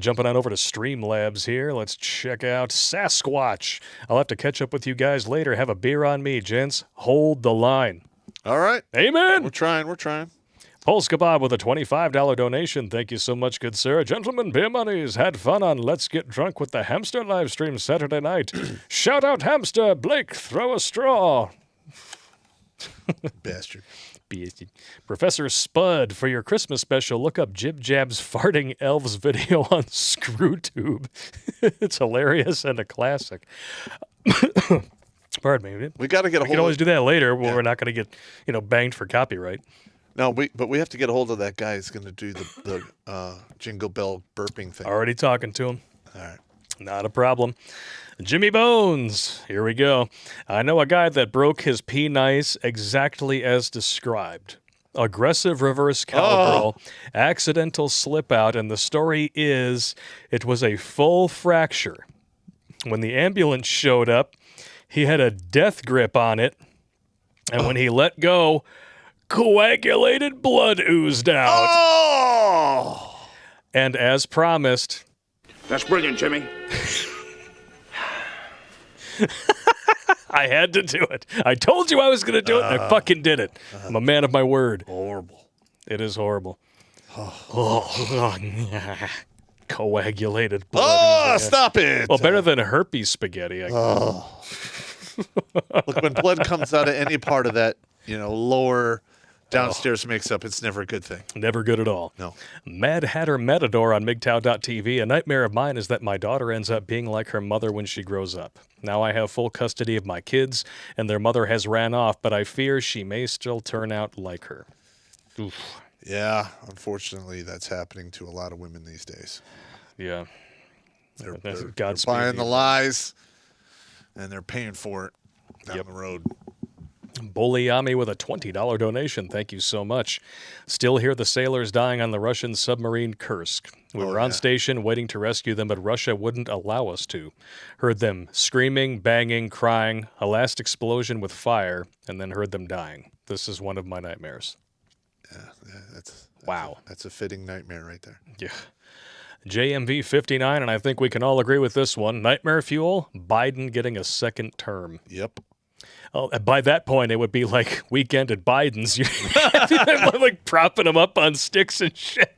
Jumping on over to Streamlabs here. Let's check out Sasquatch. I'll have to catch up with you guys later. Have a beer on me, gents. Hold the line. All right. Amen. We're trying. Pulse Kebab with a $25 donation. Thank you so much, good sir. Gentlemen, beer monies. Had fun on Let's Get Drunk with the Hamster live stream Saturday night. Shout out Hamster. Blake, throw a straw. Bastard. Professor Spud, for your Christmas special, look up Jib Jab's Farting Elves video on ScrewTube. It's hilarious and a classic. Pardon me. We got to get a We can hold always of do that later when Yeah. we're not going to get, banged for copyright. No, but we have to get a hold of that guy who's going to do the jingle bell burping thing. Already talking to him. All right. Not a problem. Jimmy Bones. Here we go. I know a guy that broke his P-Nice exactly as described. Aggressive reverse cowgirl, accidental slip out, and the story is it was a full fracture. When the ambulance showed up, he had a death grip on it, and when he let go, coagulated blood oozed out. Oh! And as promised, That's brilliant, Jimmy. I had to do it. I told you I was going to do it, and I fucking did it. I'm a man of my word. Horrible. It is horrible. Coagulated blood. Oh, stop it. Well, better than herpes spaghetti. Look, when blood comes out of any part of that, lower downstairs mix-up, it's never a good thing. Never good at all. No. Mad Hatter Matador on MGTOW.tv. A nightmare of mine is that my daughter ends up being like her mother when she grows up. Now I have full custody of my kids, and their mother has ran off, but I fear she may still turn out like her. Oof. Yeah, unfortunately, that's happening to a lot of women these days. Yeah. They're Godspeed buying to the you. lies, and they're paying for it down Yep. the road. Bolyami with a $20 donation. Thank you so much. Still hear the sailors dying on the Russian submarine Kursk. We were on yeah. station waiting to rescue them, but Russia wouldn't allow us to. Heard them screaming, banging, crying, a last explosion with fire, and then heard them dying. This is one of my nightmares. Yeah, that's Wow. That's a fitting nightmare right there. Yeah. JMV 59, and I think we can all agree with this one. Nightmare fuel, Biden getting a second term. Yep. Oh, by that point, it would be like Weekend at Biden's. Like propping them up on sticks and shit.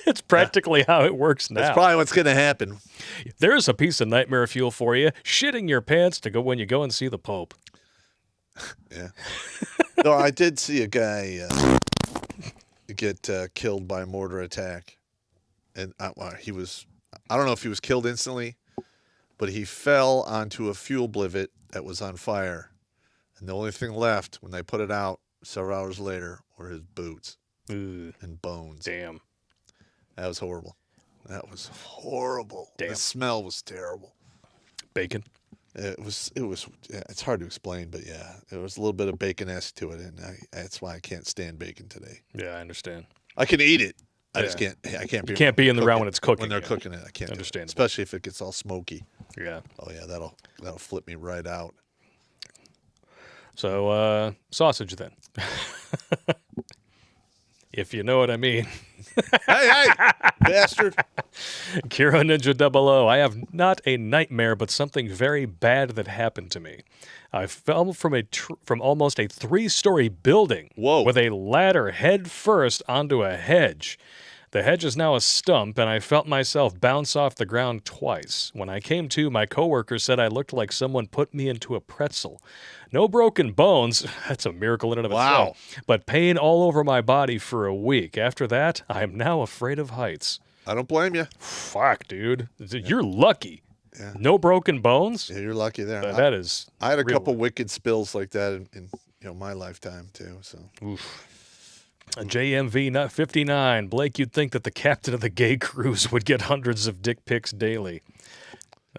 That's practically how it works now. That's probably what's going to happen. There's a piece of nightmare fuel for you. Shitting your pants to go when you go and see the Pope. Yeah. No, I did see a guy get killed by a mortar attack. And he was, I don't know if he was killed instantly, but he fell onto a fuel blivet that was on fire. And the only thing left when they put it out several hours later were his boots Ugh, and bones. damn. That was horrible. That was horrible. Damn. The smell was terrible. Bacon. It was. Yeah, it's hard to explain, but yeah, there was a little bit of bacon-esque to it, and that's why I can't stand bacon today. Yeah, I understand. I can eat it. I Yeah. just can't. I can't be. You can't be in the round cooking- when it's cooking. When they're yeah. cooking it, I can't. do it. Understandable. Especially if it gets all smoky. Yeah. Oh yeah, that'll flip me right out. So, sausage then. If you know what I mean. Hey, bastard! Kira Ninja 00. I have not a nightmare, but something very bad that happened to me. I fell from almost a 3-story building Whoa. with a ladder head first onto a hedge. The hedge is now a stump, and I felt myself bounce off the ground twice. When I came to, my coworker said I looked like someone put me into a pretzel. No broken bones. That's a miracle in and of Wow. itself. But pain all over my body for a week. After that, I am now afraid of heights. I don't blame you. Fuck, dude. You're lucky. Yeah. No broken bones? Yeah, you're lucky there. That is. I had a real couple wicked spills like that in my lifetime too. So A JMV not 59. Blake, you'd think that the captain of the gay cruise would get hundreds of dick pics daily.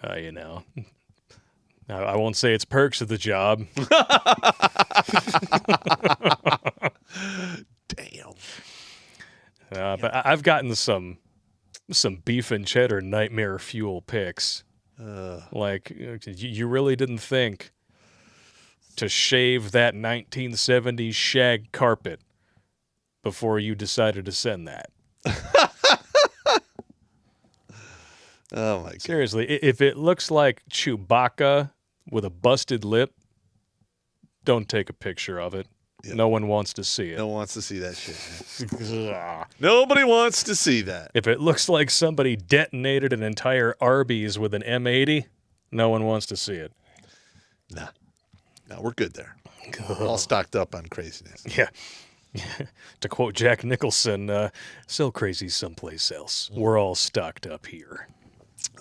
I won't say it's perks of the job. damn. But I've gotten some beef and cheddar nightmare fuel pics. Like, you really didn't think to shave that 1970s shag carpet before you decided to send that. Oh my god. Seriously, if it looks like Chewbacca with a busted lip, don't take a picture of it. Yep. No one wants to see it. No one wants to see that shit. Man. Nobody wants to see that. If it looks like somebody detonated an entire Arby's with an M80, no one wants to see it. Nah. No, we're good there. We're all stocked up on craziness. Yeah. To quote Jack Nicholson, sell crazy someplace else. We're all stocked up here.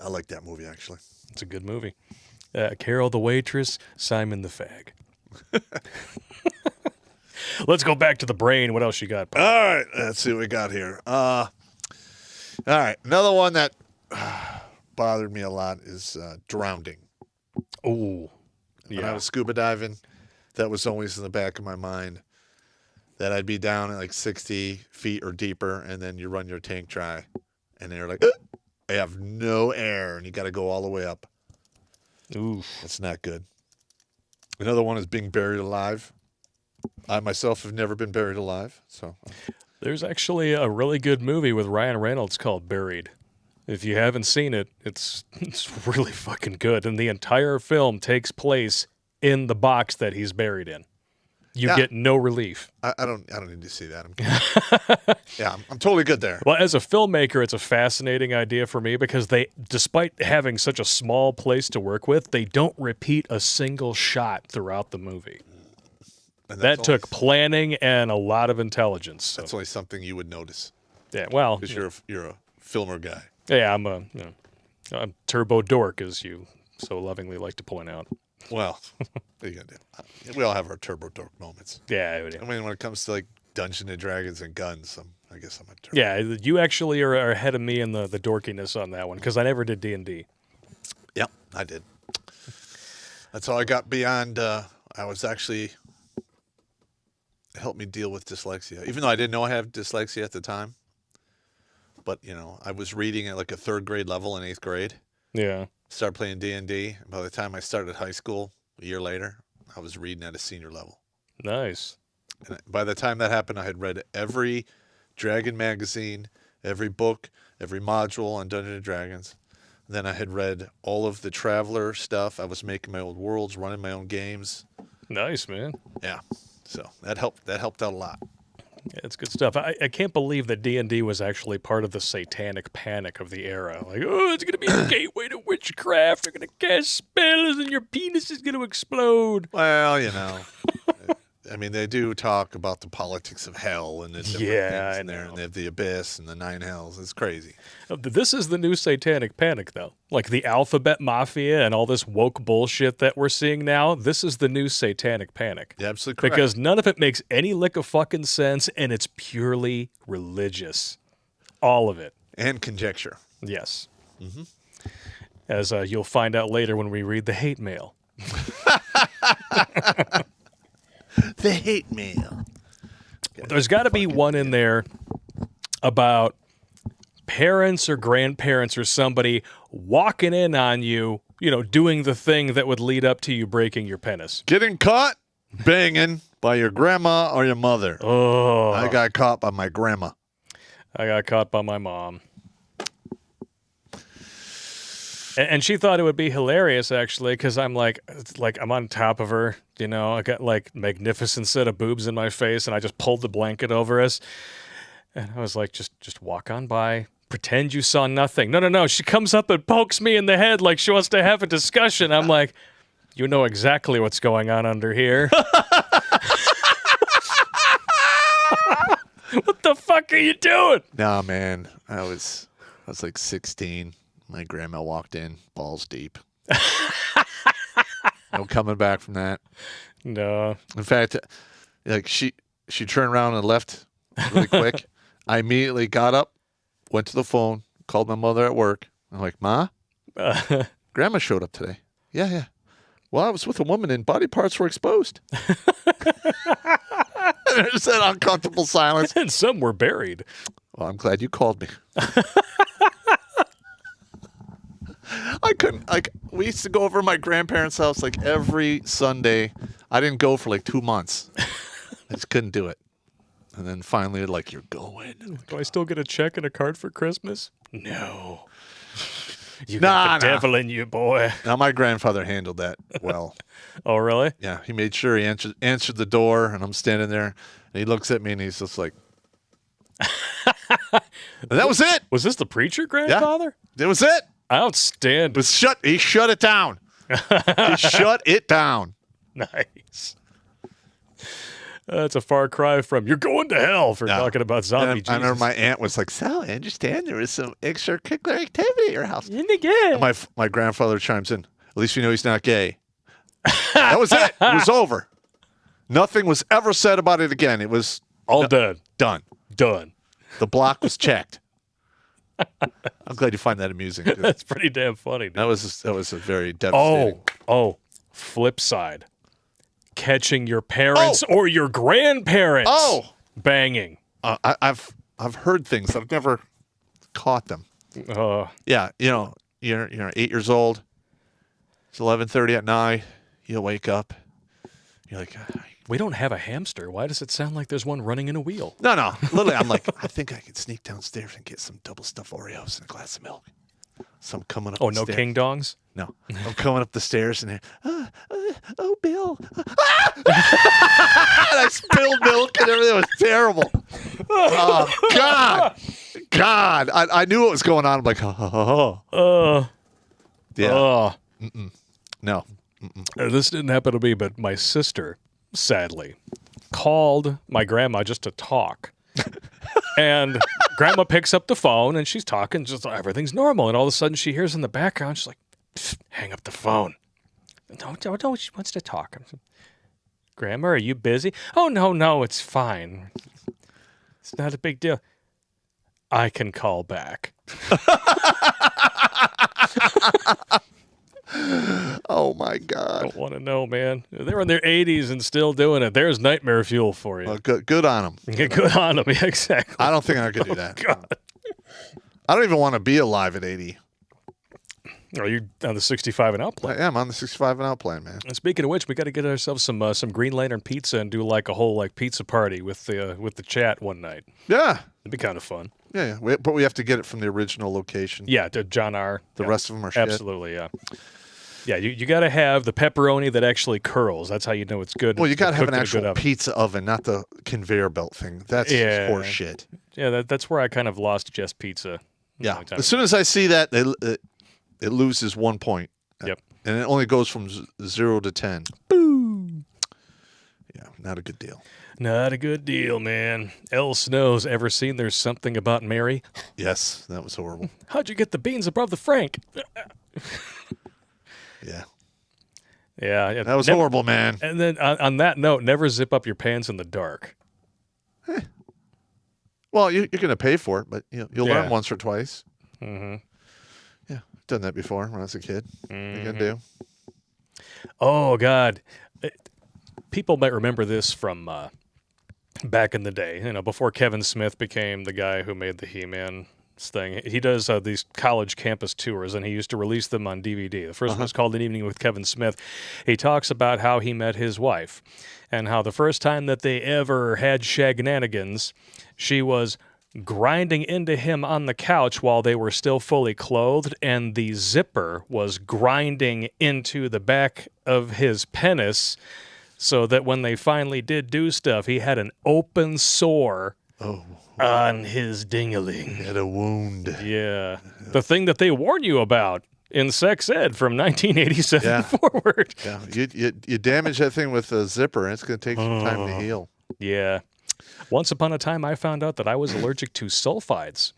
I like that movie actually. It's a good movie. Carol the waitress, Simon the fag. Let's go back to the brain. What else you got, Popp? All right, let's see what we got here. All right, another one that bothered me a lot is drowning. Oh, When I yeah. was scuba diving, that was always in the back of my mind, that I'd be down at like 60 feet or deeper, and then you run your tank dry, and they're like, I have no air, and you got to go all the way up. Oof. That's not good. Another one is being buried alive. I myself have never been buried alive, so. There's actually a really good movie with Ryan Reynolds called Buried. If you haven't seen it, it's really fucking good. And the entire film takes place in the box that he's buried in. You get no relief. I don't need to see that. I'm totally good there. Well, as a filmmaker, it's a fascinating idea for me because they, despite having such a small place to work with, they don't repeat a single shot throughout the movie. And That took planning and a lot of intelligence. So. That's only something you would notice Yeah, well, because you're a filmer guy. yeah, I'm a turbo dork, as you so lovingly like to point out. Well, what are you gonna do? We all have our turbo dork moments. Yeah, I mean, when it comes to like Dungeons and Dragons and guns, I guess I'm a turbo. yeah. You actually are ahead of me in the dorkiness on that one because I never did D&D. Yep, I did. That's how I got beyond. I was actually it helped me deal with dyslexia, even though I didn't know I had dyslexia at the time. But I was reading at like a 3rd grade level in 8th grade. Yeah. Started playing D&D. And by the time I started high school, a year later, I was reading at a senior level. Nice. And by the time that happened, I had read every Dragon magazine, every book, every module on Dungeons and Dragons. Then I had read all of the Traveler stuff. I was making my own worlds, running my own games. Nice, man. Yeah, so that helped out a lot. Yeah, it's good stuff. I can't believe that D&D was actually part of the satanic panic of the era. Like, oh, it's going to be a gateway to witchcraft. You're going to cast spells and your penis is going to explode. Well, I mean, they do talk about the politics of hell and the different things in there, and they have the abyss and the 9 hells. It's crazy. This is the new satanic panic, though. Like the alphabet mafia and all this woke bullshit that we're seeing now, this is the new satanic panic. You're absolutely correct. Because none of it makes any lick of fucking sense, and it's purely religious. All of it. And conjecture. Yes. Mm-hmm. As you'll find out later when we read the hate mail. The hate mail. There's got to be one in there about parents or grandparents or somebody walking in on you, doing the thing that would lead up to you breaking your penis. Getting caught banging by your grandma or your mother. Oh. I got caught by my grandma. I got caught by my mom. And she thought it would be hilarious, actually, because I'm like I'm on top of her, I got like magnificent set of boobs in my face, and I just pulled the blanket over us. And I was like, just walk on by. Pretend you saw nothing. No. She comes up and pokes me in the head like she wants to have a discussion. I'm like, you know exactly what's going on under here. What the fuck are you doing? Nah, man. I was like 16. My grandma walked in, balls deep. No coming back from that. No. In fact, like she turned around and left really quick. I immediately got up, went to the phone, called my mother at work. I'm like, Ma, Grandma showed up today. Yeah. Well, I was with a woman and body parts were exposed. There's that uncomfortable silence. And some were buried. Well, I'm glad you called me. I couldn't, we used to go over to my grandparents' house like every Sunday. I didn't go for like 2 months. I just couldn't do it. And then finally, like, you're going. Do I still get a check and a card for Christmas? No. You got the devil in you, boy. Now, my grandfather handled that well. Oh, really? Yeah, he made sure he answered the door, and I'm standing there, and he looks at me, and he's just like, and that was it. Was this the preacher grandfather? Yeah, it was it. Outstanding. He shut it down. He shut it down. Nice. That's a far cry from you're going to hell for talking about zombie Jesus. I remember my aunt was like, Sal, I understand there was some extracurricular activity at your house. And again. And my grandfather chimes in, least we know he's not gay. That was it. It was over. Nothing was ever said about it again. It was All done. done. Done. The block was checked. I'm glad you find that amusing. Dude. That's pretty damn funny, dude. That was a very devastating. Flip side. Catching your parents or your grandparents banging. I've heard things. I've never caught them. Yeah, you're 8 years old. It's 11:30 at night. You wake up. You're like, we don't have a hamster. Why does it sound like there's one running in a wheel? no. Literally, I'm like, I think I could sneak downstairs and get some double stuffed Oreos and a glass of milk. So I'm coming up. Oh, the no stairs. king dongs? No, I'm coming up the stairs and Bill. And I spilled milk and everything. It was terrible. Oh God! I knew what was going on. I'm like, yeah. No. This didn't happen to me, but my sister, sadly, called my grandma just to talk. And grandma picks up the phone and she's talking, just everything's normal. And all of a sudden she hears in the background, she's like, hang up the phone. No, she wants to talk. Grandma, are you busy? Oh, no, it's fine. It's not a big deal. I can call back. Oh my God! I don't want to know, man. They're in their 80s and still doing it. There's nightmare fuel for you. Well, good on them. Yeah, good on them. Yeah, exactly. I don't think I could do that. God. I don't even want to be alive at 80. Are you on the 65 and out plan? I am on the 65 and out plan, man. And speaking of which, we got to get ourselves some Green Lantern pizza and do like a whole pizza party with the chat one night. Yeah. It'd be kind of fun. Yeah. But we have to get it from the original location. Yeah, to John R. The rest of them are shit. Absolutely, yeah. Yeah, you got to have the pepperoni that actually curls. That's how you know it's good. Well, you got to have an Cooked in a good actual oven. pizza oven, not the conveyor belt thing. That's just horse shit. Yeah, that's where I kind of lost Just Pizza. Yeah. As soon as I see that, it loses 1 point. Yep. And it only goes from 0 to 10. Boom. Yeah, not a good deal. Not a good deal, man. El Snow's ever seen There's Something About Mary? Yes, that was horrible. How'd you get the beans above the Frank? Yeah. Yeah. That was horrible, man. And then on that note, never zip up your pants in the dark. Well, you're going to pay for it, but you'll Yeah. learn once or twice. Mm-hmm. Yeah, done that before when I was a kid. What are you going to do? Oh, God. People might remember this from back in the day, before Kevin Smith became the guy who made the He-Man thing. He does these college campus tours, and he used to release them on DVD. The first one was called An Evening with Kevin Smith. He talks about how he met his wife and how the first time that they ever had shagnanigans, she was grinding into him on the couch while they were still fully clothed, and the zipper was grinding into the back of his penis so that when they finally did do stuff, he had an open sore on his ding-a-ling. He had a wound. Yeah. The thing that they warn you about in sex ed from 1987 forward. Yeah, you damage that thing with a zipper, and it's going to take some time to heal. Yeah. Once upon a time, I found out that I was allergic to sulfides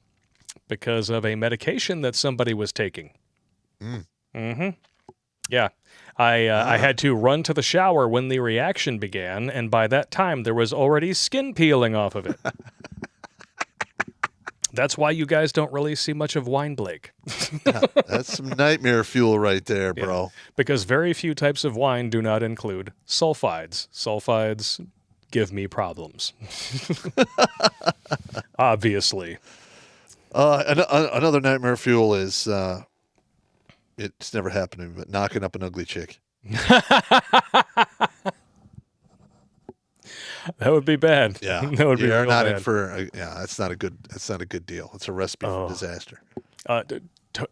because of a medication that somebody was taking. Yeah. I had to run to the shower when the reaction began, and by that time, there was already skin peeling off of it. That's why you guys don't really see much of Wine Blake. That's some nightmare fuel right there, bro. Yeah, because very few types of wine do not include sulfides. Sulfides give me problems. Obviously. Another nightmare fuel is, it's never happened to me, but knocking up an ugly chick. That would be bad. Yeah, That would be you're real not bad. in for. That's not a good deal. It's a recipe for disaster.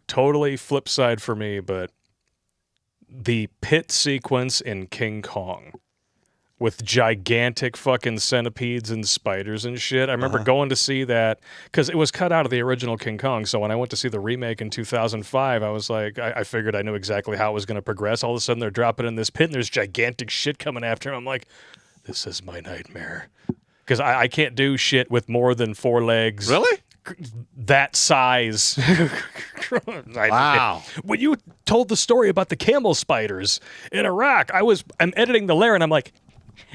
Totally flip side for me, but the pit sequence in King Kong with gigantic fucking centipedes and spiders and shit. I remember going to see that because it was cut out of the original King Kong. So when I went to see the remake in 2005, I was like, I figured I knew exactly how it was going to progress. All of a sudden, they're dropping in this pit and there's gigantic shit coming after him. I'm like, this is my nightmare. Because I can't do shit with more than 4 legs. Really? that size. Wow. When you told the story about the camel spiders in Iraq, I'm editing the layer and I'm like,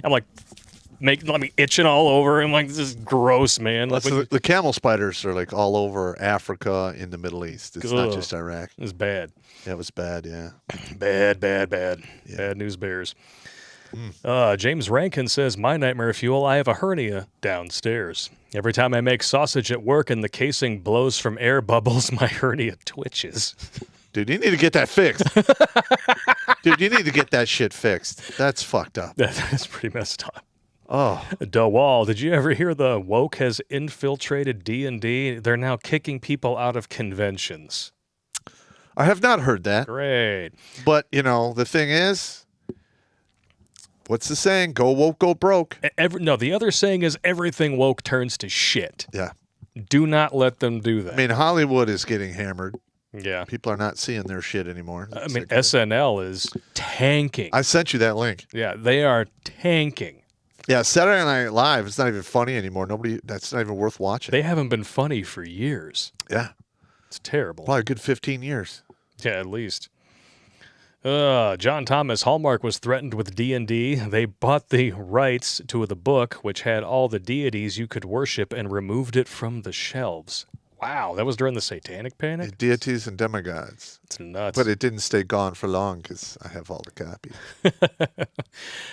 let me itching all over. I'm like, this is gross, man. Like, The camel spiders are like all over Africa in the Middle East. It's not just Iraq. it's bad. Yeah, it was bad, yeah. Bad. Bad news bears. James Rankin says, my nightmare fuel, I have a hernia downstairs. Every time I make sausage at work and the casing blows from air bubbles, my hernia twitches. Dude, you need to get that fixed. Dude, you need to get that shit fixed. That's fucked up. That's pretty messed up. Oh. DeWall, did you ever hear the woke has infiltrated D&D? They're now kicking people out of conventions. I have not heard that. Great. But, the thing is, what's the saying? Go woke, go broke. No, the other saying is everything woke turns to shit. Yeah. Do not let them do that. I mean, Hollywood is getting hammered. Yeah. People are not seeing their shit anymore. I mean, SNL is tanking. I sent you that link. Yeah, they are tanking. Yeah, Saturday Night Live, it's not even funny anymore. That's not even worth watching. They haven't been funny for years. Yeah. It's terrible. Probably a good 15 years. Yeah, at least. John Thomas, Hallmark was threatened with D&D. They bought the rights to the book, which had all the deities you could worship, and removed it from the shelves. Wow, that was during the Satanic Panic? Deities and demigods. It's nuts. But it didn't stay gone for long because I have all the copies.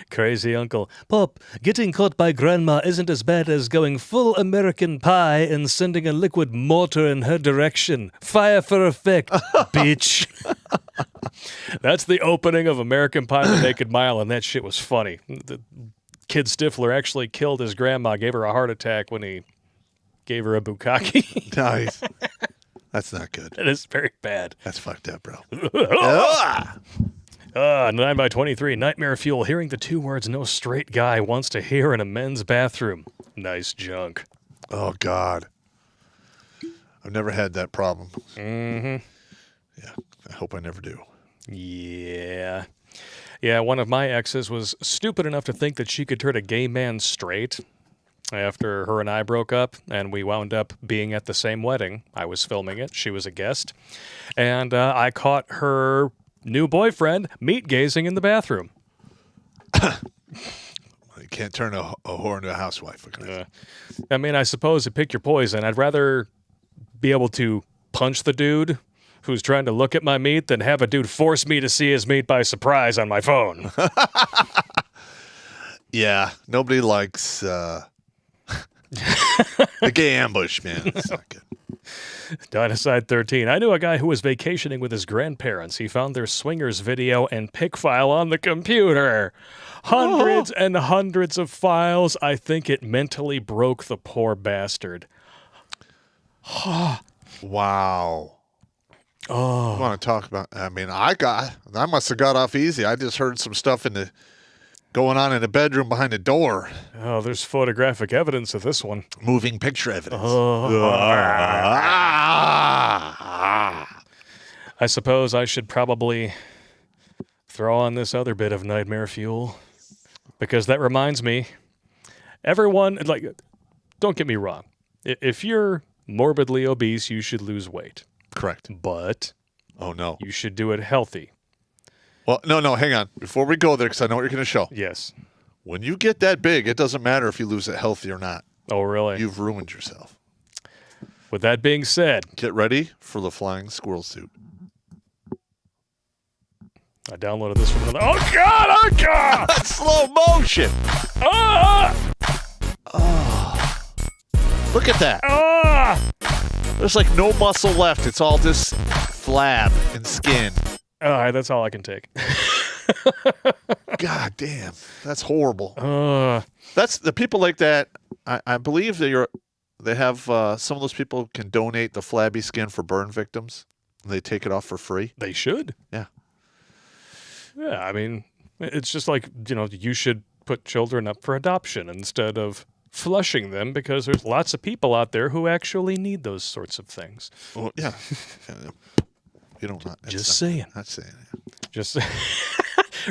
Crazy uncle. Pop, getting caught by grandma isn't as bad as going full American Pie and sending a liquid mortar in her direction. Fire for effect, bitch. That's the opening of American Pie the Naked Mile, and that shit was funny. The kid Stifler actually killed his grandma, gave her a heart attack when he gave her a bukkake. Nice. That's not good. That is very bad. That's fucked up, bro. 9x23, Nightmare Fuel. Hearing the two words no straight guy wants to hear in a men's bathroom. Nice junk. Oh, God. I've never had that problem. Mm-hmm. Yeah, I hope I never do. Yeah. Yeah, one of my exes was stupid enough to think that she could turn a gay man straight after her and I broke up, and we wound up being at the same wedding. I was filming it. She was a guest. And I caught her new boyfriend meat-gazing in the bathroom. You can't turn a whore into a housewife. I mean, I suppose to pick your poison, I'd rather be able to punch the dude who's trying to look at my meat than have a dude force me to see his meat by surprise on my phone. Yeah, nobody likes the gay ambush, man. It's not good. Dynaside 13. I knew a guy who was vacationing with his grandparents. He found their swingers video and pic file on the computer. Hundreds and hundreds of files. I think it mentally broke the poor bastard. Wow. Oh. I want to talk about, I mean, I must have got off easy. I just heard some stuff going on in the bedroom behind the door. Oh, there's photographic evidence of this one. Moving picture evidence. I suppose I should probably throw on this other bit of nightmare fuel, because that reminds me, everyone, don't get me wrong. If you're morbidly obese, you should lose weight. Correct. But oh, no. You should do it healthy. Well, no, hang on. Before we go there, because I know what you're going to show. Yes. When you get that big, it doesn't matter if you lose it healthy or not. Oh, really? You've ruined yourself. With that being said, get ready for the flying squirrel suit. I downloaded this from another. Oh, God! Oh, God! That's slow motion. Look at that. There's like no muscle left. It's all just flab and skin. All right, that's all I can take. God damn, that's horrible. That's the people like that. I believe they have some of those people can donate the flabby skin for burn victims. They take it off for free. They should. Yeah. Yeah, I mean, it's just like, you should put children up for adoption instead of flushing them, because there's lots of people out there who actually need those sorts of things. Well, yeah. You don't. Just saying. Not saying. Just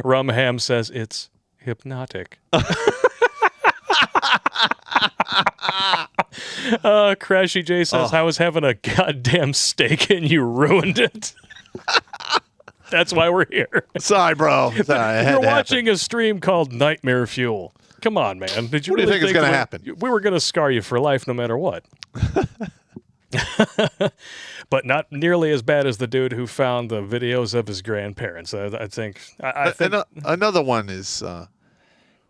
Rumham says it's hypnotic. Crashy J says, I was having a goddamn steak and you ruined it. That's why we're here. Sorry, bro. Sorry, You're watching a stream called Nightmare Fuel. Come on, man. Did you What do you really think is going to happen? We were going to scar you for life no matter what. But not nearly as bad as the dude who found the videos of his grandparents. I think. Another one is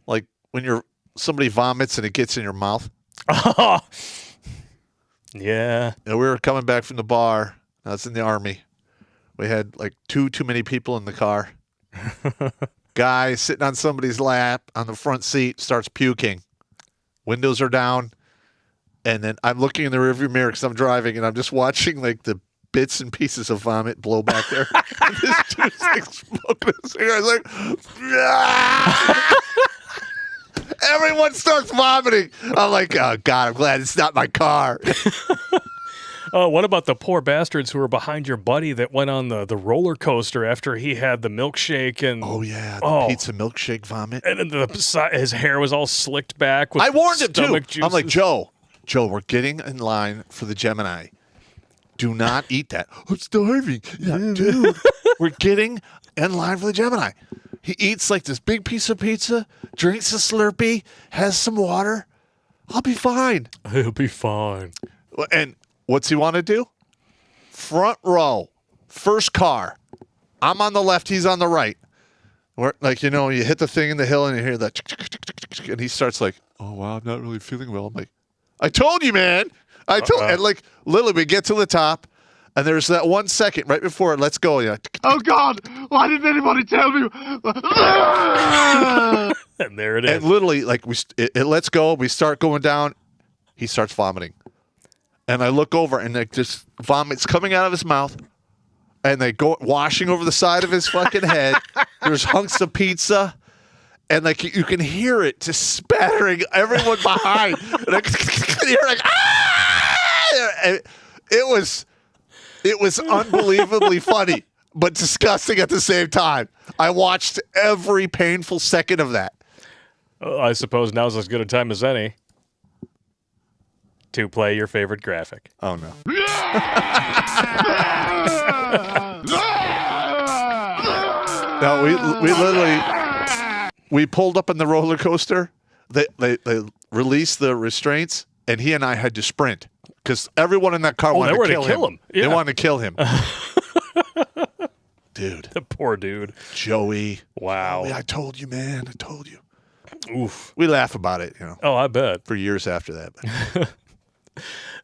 like when somebody vomits and it gets in your mouth. Yeah. We were coming back from the bar. I was in the Army. We had like too many people in the car. Guy sitting on somebody's lap on the front seat starts puking. Windows are down. And then I'm looking in the rearview mirror because I'm driving, and I'm just watching like the bits and pieces of vomit blow back there. And this dude's like smoking a cigarette. Like, "Ah!" Everyone starts vomiting. I'm like, oh God, I'm glad it's not my car. What about the poor bastards who were behind your buddy that went on the roller coaster after he had the milkshake and Oh yeah, the pizza milkshake vomit. And then his hair was all slicked back. With I warned him too. juices. I'm like, Joe, we're getting in line for the Gemini. Do not eat that. I'm starving. Yeah, dude, we're getting in line for the Gemini. He eats like this big piece of pizza, drinks a Slurpee, has some water. I'll be fine. He'll be fine. And what's he want to do? Front row, first car. I'm on the left. He's on the right. Where, like, you hit the thing in the hill and you hear that, and he starts like, oh wow, I'm not really feeling well. I'm like, I told you, man. And like literally, we get to the top, and there's that 1 second right before it lets go. Yeah. Oh God! Why didn't anybody tell me? And there it is. And literally, like it lets go. We start going down. He starts vomiting, and I look over, and like just vomit's coming out of his mouth, and they go washing over the side of his fucking head. There's hunks of pizza. And like you can hear it just spattering everyone behind. And you're like, ah! And it was unbelievably funny, but disgusting at the same time. I watched every painful second of that. I suppose now's as good a time as any to play your favorite graphic. Oh no! No, we literally. We pulled up on the roller coaster. They released the restraints, and he and I had to sprint because everyone in that car wanted to kill him. Yeah. They wanted to kill him. Dude. The poor dude. Joey. Wow. Joey, I told you, man. I told you. Oof. We laugh about it, Oh, I bet. for years after that.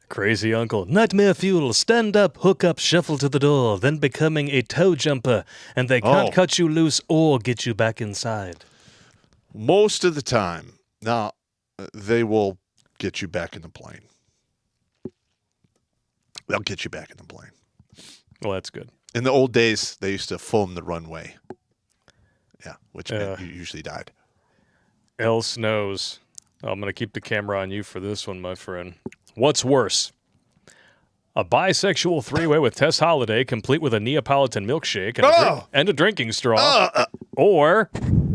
Crazy uncle. Nightmare Fuel. Stand up, hook up, shuffle to the door, then becoming a toe jumper, and they can't cut you loose or get you back inside. Most of the time, now, they will get you back in the plane. They'll get you back in the plane. Well, that's good. In the old days, they used to foam the runway. Yeah, which meant you usually died. L Snows. I'm going to keep the camera on you for this one, my friend. What's worse? A bisexual three-way with Tess Holliday, complete with a Neapolitan milkshake and a drinking straw, or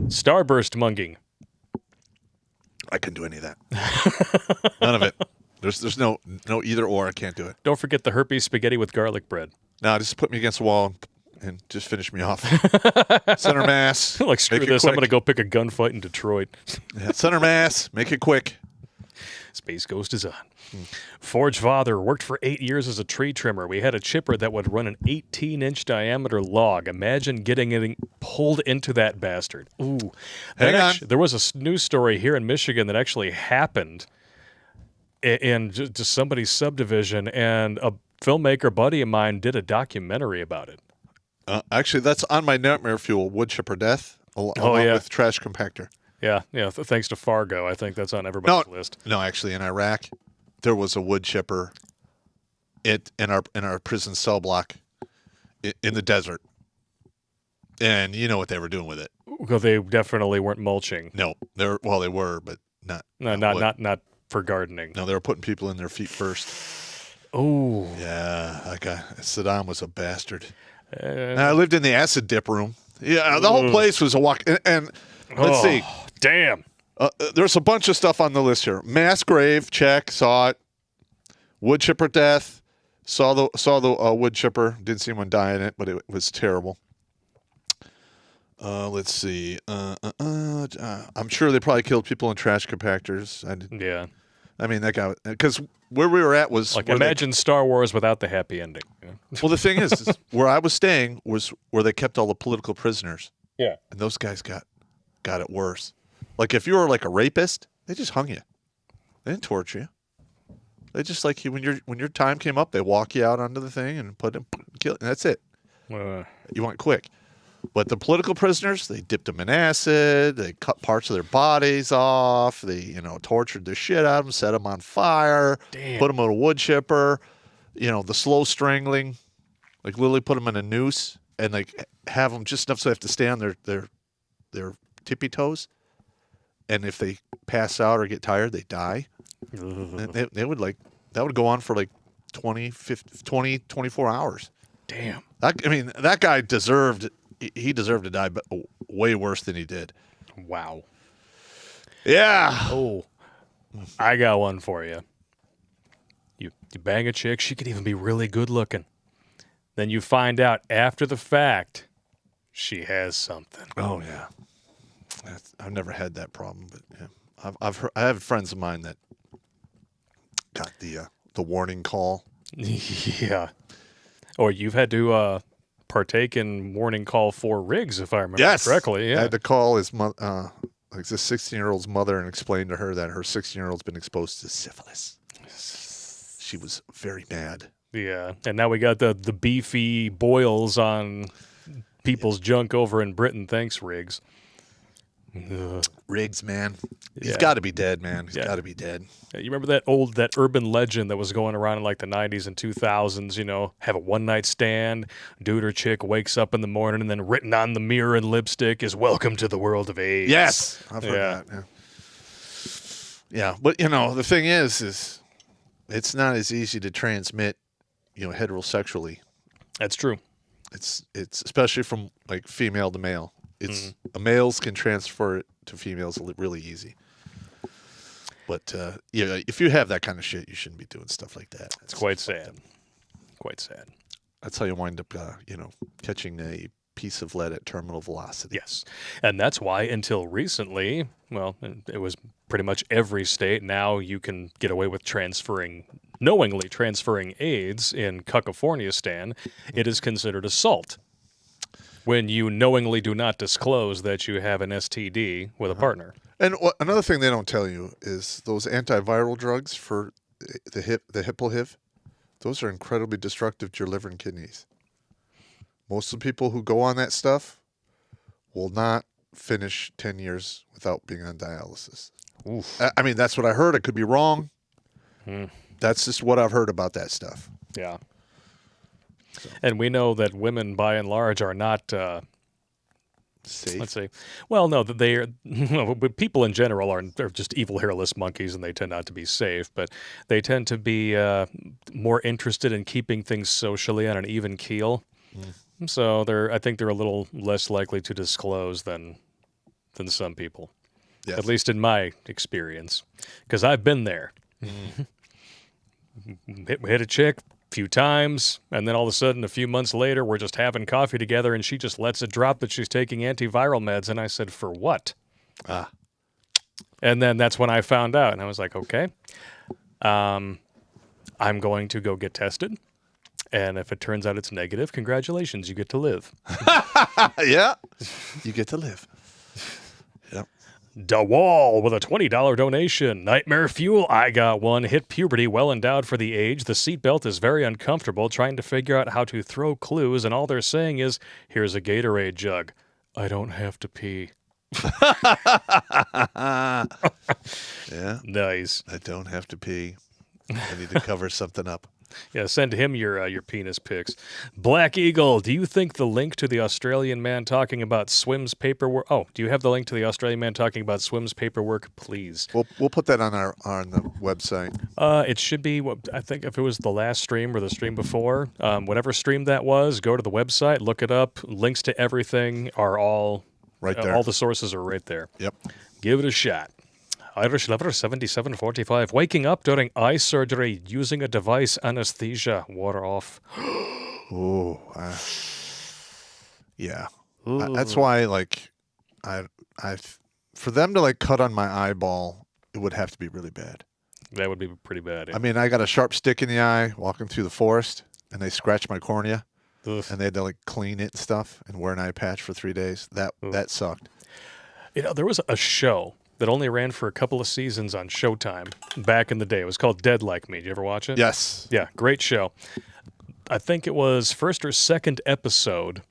Starburst munging. I couldn't do any of that. None of it. There's no either or. I can't do it. Don't forget the herpes spaghetti with garlic bread. No, just put me against the wall and just finish me off. Center mass. Like, screw this. I'm going to go pick a gunfight in Detroit. Yeah, center mass. Make it quick. Space Ghost is on. Forge father worked for 8 years as a tree trimmer. We had a chipper that would run an 18-inch diameter log. Imagine getting it pulled into that bastard. Ooh. Hang on. There was a news story here in Michigan that actually happened in just somebody's subdivision, and a filmmaker buddy of mine did a documentary about it. Actually, that's on my Nightmare Fuel wood chipper death, along with trash compactor. Yeah. Thanks to Fargo, I think that's on everybody's list. No, actually, in Iraq, there was a wood chipper in our prison cell block in the desert, and you know what they were doing with it. Well, they definitely weren't mulching. No, they were, but not. Not for gardening. No, they were putting people in their feet first. Oh. Yeah, Saddam was a bastard. And I lived in the acid dip room. Yeah, the whole place was a walk. And let's see. Damn. There's a bunch of stuff on the list here. Mass grave, check, saw it. Wood chipper death. Saw the wood chipper. Didn't see anyone die in it, but it was terrible. Let's see. I'm sure they probably killed people in trash compactors. Yeah. I mean, that guy, because where we were at was Like, imagine Star Wars without the happy ending. well, the thing is where I was staying was where they kept all the political prisoners. Yeah. And those guys got it worse. Like, if you were like a rapist, they just hung you. They didn't torture you. They just like you when your time came up, they walk you out onto the thing and kill, and that's it. You went quick. But the political prisoners, they dipped them in acid. They cut parts of their bodies off. They, tortured the shit out of them, set them on fire, put them in a wood chipper. The slow strangling, like literally put them in a noose and like have them just enough so they have to stay on their tippy toes. And if they pass out or get tired, they die. And they would that would go on for like 20, 24 hours. Damn. That guy deserved. He deserved to die, but way worse than he did. Wow. Yeah. Oh, I got one for you. You bang a chick, she could even be really good looking. Then you find out after the fact she has something. Oh yeah. I've never had that problem, but yeah. I have friends of mine that got the warning call. Yeah. Or you've had to partake in warning call for Riggs, if I remember correctly. Yeah. I had to call his mother, like this 16-year-old's mother, and explain to her that her 16-year-old's been exposed to syphilis. She was very mad. Yeah, and now we got the beefy boils on people's junk over in Britain. Thanks, Riggs. Riggs, man. He's got to be dead, man. He's got to be dead. You remember that urban legend that was going around in like the 90s and 2000s, have a one-night stand, dude or chick wakes up in the morning, and then written on the mirror in lipstick is "Welcome to the world of AIDS." Yes. I've heard that. Yeah, but the thing is it's not as easy to transmit, heterosexually. That's true. It's especially from like female to male. Males can transfer it to females really easy. But if you have that kind of shit, you shouldn't be doing stuff like that. It's quite sad. Quite sad. That's how you wind up, catching a piece of lead at terminal velocity. Yes. And that's why until recently, well, it was pretty much every state. Now you can get away with knowingly transferring AIDS. In California, it is considered assault when you knowingly do not disclose that you have an STD with a partner. And another thing they don't tell you is those antiviral drugs for the Hippo-HIV, those are incredibly destructive to your liver and kidneys. Most of the people who go on that stuff will not finish 10 years without being on dialysis. Oof. That's what I heard. I could be wrong. That's just what I've heard about that stuff. Yeah. So. And we know that women, by and large, are not safe. Let's see. Well, no, that they are. People in general they're just evil, hairless monkeys, and they tend not to be safe. But they tend to be more interested in keeping things socially on an even keel. So I think they're a little less likely to disclose than some people. Yes. At least in my experience, because I've been there. Hit a chick a few times, and then all of a sudden, a few months later, we're just having coffee together, and she just lets it drop that she's taking antiviral meds, and I said, "For what?" And then that's when I found out, and I was like, "Okay, I'm going to go get tested, and if it turns out it's negative, congratulations, you get to live." Yeah, you get to live. Yep. DeWall with a $20 donation. Nightmare fuel, I got one. Hit puberty well endowed for the age. The seatbelt is very uncomfortable trying to figure out how to throw clues, and all they're saying is, "Here's a Gatorade jug. I don't have to pee." Yeah. Nice. I don't have to pee. I need to cover something up. Yeah, send him your penis pics. Black Eagle, do you think the link to the Australian man talking about swims paperwork? Oh, do you have the link to the Australian man talking about swims paperwork? Please. We'll put that on the website. It should be. I think if it was the last stream or the stream before, whatever stream that was, go to the website, look it up. Links to everything are all right there. All the sources are right there. Yep. Give it a shot. Irish Liver 7745. Waking up during eye surgery using a device. Anesthesia. Water off. Oh, yeah. That's why, like, for them to like cut on my eyeball, it would have to be really bad. That would be pretty bad. Yeah. I mean, I got a sharp stick in the eye walking through the forest, and they scratched my cornea, Ugh. and they had to like clean it and stuff, and wear an eye patch for 3 days. That sucked. You know, there was a show that only ran for a couple of seasons on Showtime back in the day. It was called Dead Like Me. Did you ever watch it? Yes. Yeah, great show. I think it was first or second episode.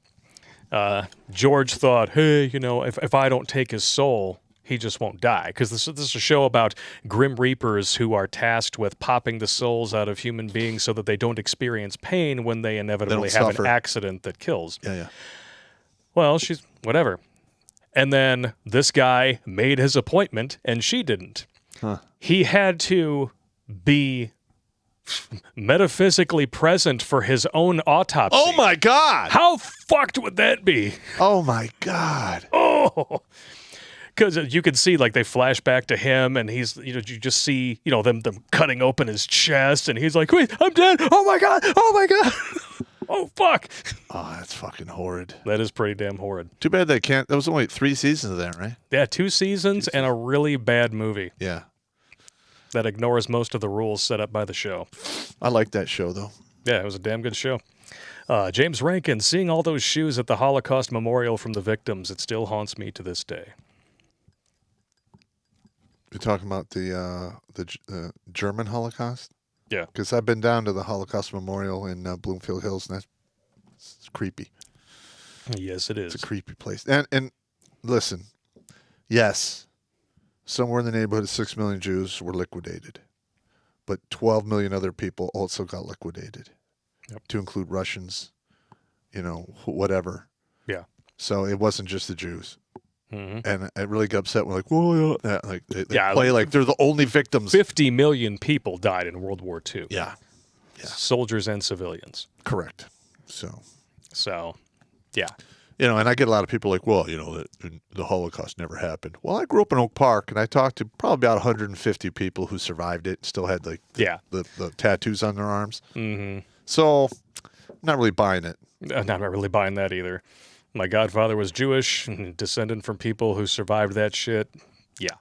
George thought, hey, you know, if I don't take his soul, he just won't die. Because this is a show about Grim Reapers who are tasked with popping the souls out of human beings so that they don't experience pain when they inevitably have suffer. an accident that kills. Yeah. Well, she's whatever. And then this guy made his appointment, and she didn't. Huh. He had to be metaphysically present for his own autopsy. Oh my God! How fucked would that be? Oh my God! Oh, because you can see like they flash back to him, and he's you just see them cutting open his chest, and he's like, "Wait, I'm dead! Oh my God! Oh my God! Oh fuck!" Oh, that's fucking horrid. That is pretty damn horrid. Too bad they can't. There was only 3 seasons of that, right? Yeah, 2 seasons and a really bad movie Yeah. that ignores most of the rules set up by the show. I like that show though. Yeah, it was a damn good show. James Rankin, seeing all those shoes at the Holocaust Memorial from the victims, it still haunts me to this day. You're talking about the German Holocaust? Yeah. Because I've been down to the Holocaust Memorial in Bloomfield Hills, and it's creepy. Yes, it is. It's a creepy place. And listen, yes, somewhere in the neighborhood of 6 million Jews were liquidated, but 12 million other people also got liquidated, to include Russians, whatever. Yeah. So it wasn't just the Jews. Mm-hmm. And I really got upset when whoa, like they Yeah, play like they're the only victims. 50 million people died in World War II. Yeah. Soldiers and civilians. Correct. So, yeah. and I get a lot of people like, well, the Holocaust never happened. Well, I grew up in Oak Park, and I talked to probably about 150 people who survived it and still had like the tattoos on their arms. Mm-hmm. So, I'm not really buying it. I'm not really buying that either. My godfather was Jewish, descendant from people who survived that shit. Yeah.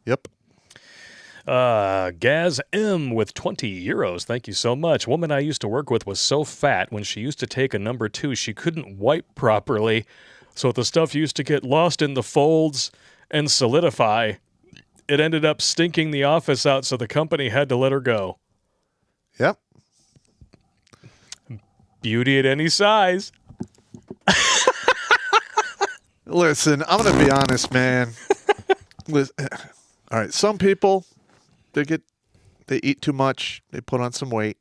Yep. Gaz M with 20 euros. Thank you so much. Woman I used to work with was so fat when she used to take a number 2, she couldn't wipe properly. So the stuff used to get lost in the folds and solidify. It ended up stinking the office out, so the company had to let her go. Yep. Beauty at any size. Listen, I'm going to be honest, man. Listen, all right, some people, they eat too much. They put on some weight.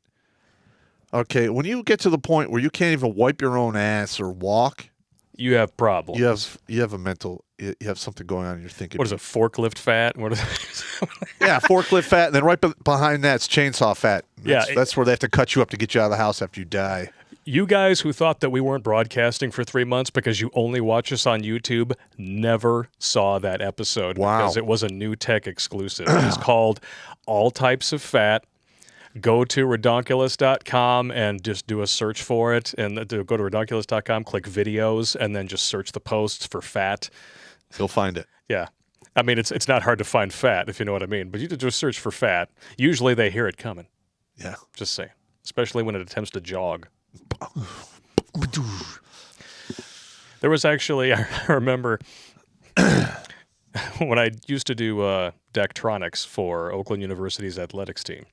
Okay, when you get to the point where you can't even wipe your own ass or walk, You have problems. you have a mental, you have something going on. You're thinking, What is it, forklift fat? What is yeah, forklift fat, and then right behind that's chainsaw fat. That's where they have to cut you up to get you out of the house after you die. You guys who thought that we weren't broadcasting for 3 months because you only watch us on YouTube never saw that episode. Wow. Because it was a new tech exclusive. It's called All Types of Fat. Go to Redonkulas.com and just do a search for it. And go to Redonkulas.com, click videos, and then just search the posts for fat. You'll find it. Yeah. I mean, it's not hard to find fat, if you know what I mean. But you just search for fat. Usually they hear it coming. Yeah. Just say. Especially when it attempts to jog. There was actually, I remember when I used to do Daktronics for Oakland University's athletics team,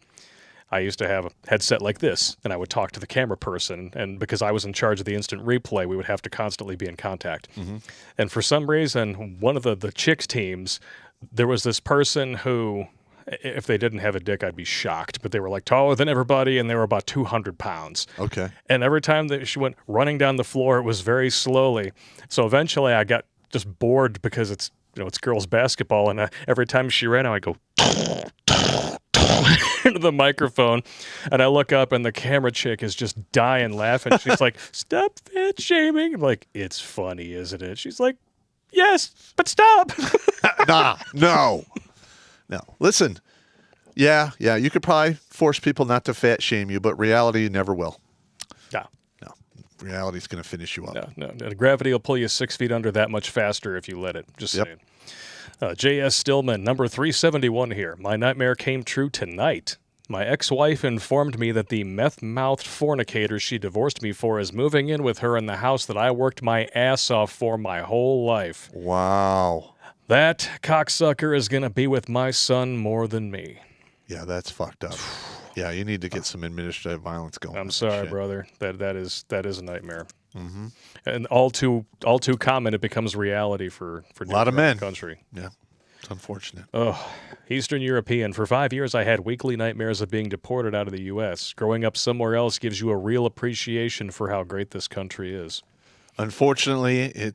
I used to have a headset like this, and I would talk to the camera person, and because I was in charge of the instant replay, we would have to constantly be in contact. Mm-hmm. And for some reason, one of the chicks teams, there was this person who, if they didn't have a dick, I'd be shocked. But they were like taller than everybody, and they were about 200 pounds. Okay. And every time that she went running down the floor, it was very slowly. So eventually, I got just bored because it's girls basketball, and every time she ran, I would go into the microphone, and I look up, and the camera chick is just dying laughing. She's like, "Stop fat shaming!" I'm like, "It's funny, isn't it?" She's like, "Yes, but stop." No. No. Listen. Yeah. You could probably force people not to fat shame you, but reality never will. No. No. Reality's going to finish you up. No. Gravity will pull you 6 feet under that much faster if you let it. Just saying. J.S. Stillman, number 371 here. My nightmare came true tonight. My ex-wife informed me that the meth-mouthed fornicator she divorced me for is moving in with her in the house that I worked my ass off for my whole life. Wow. That cocksucker is going to be with my son more than me. Yeah, that's fucked up. Yeah, you need to get some administrative violence going. I'm sorry, brother. That is a nightmare. Mm-hmm. And all too common, it becomes reality for a lot of men. The country. Yeah, it's unfortunate. Oh, Eastern European. For 5 years, I had weekly nightmares of being deported out of the U.S. Growing up somewhere else gives you a real appreciation for how great this country is. Unfortunately,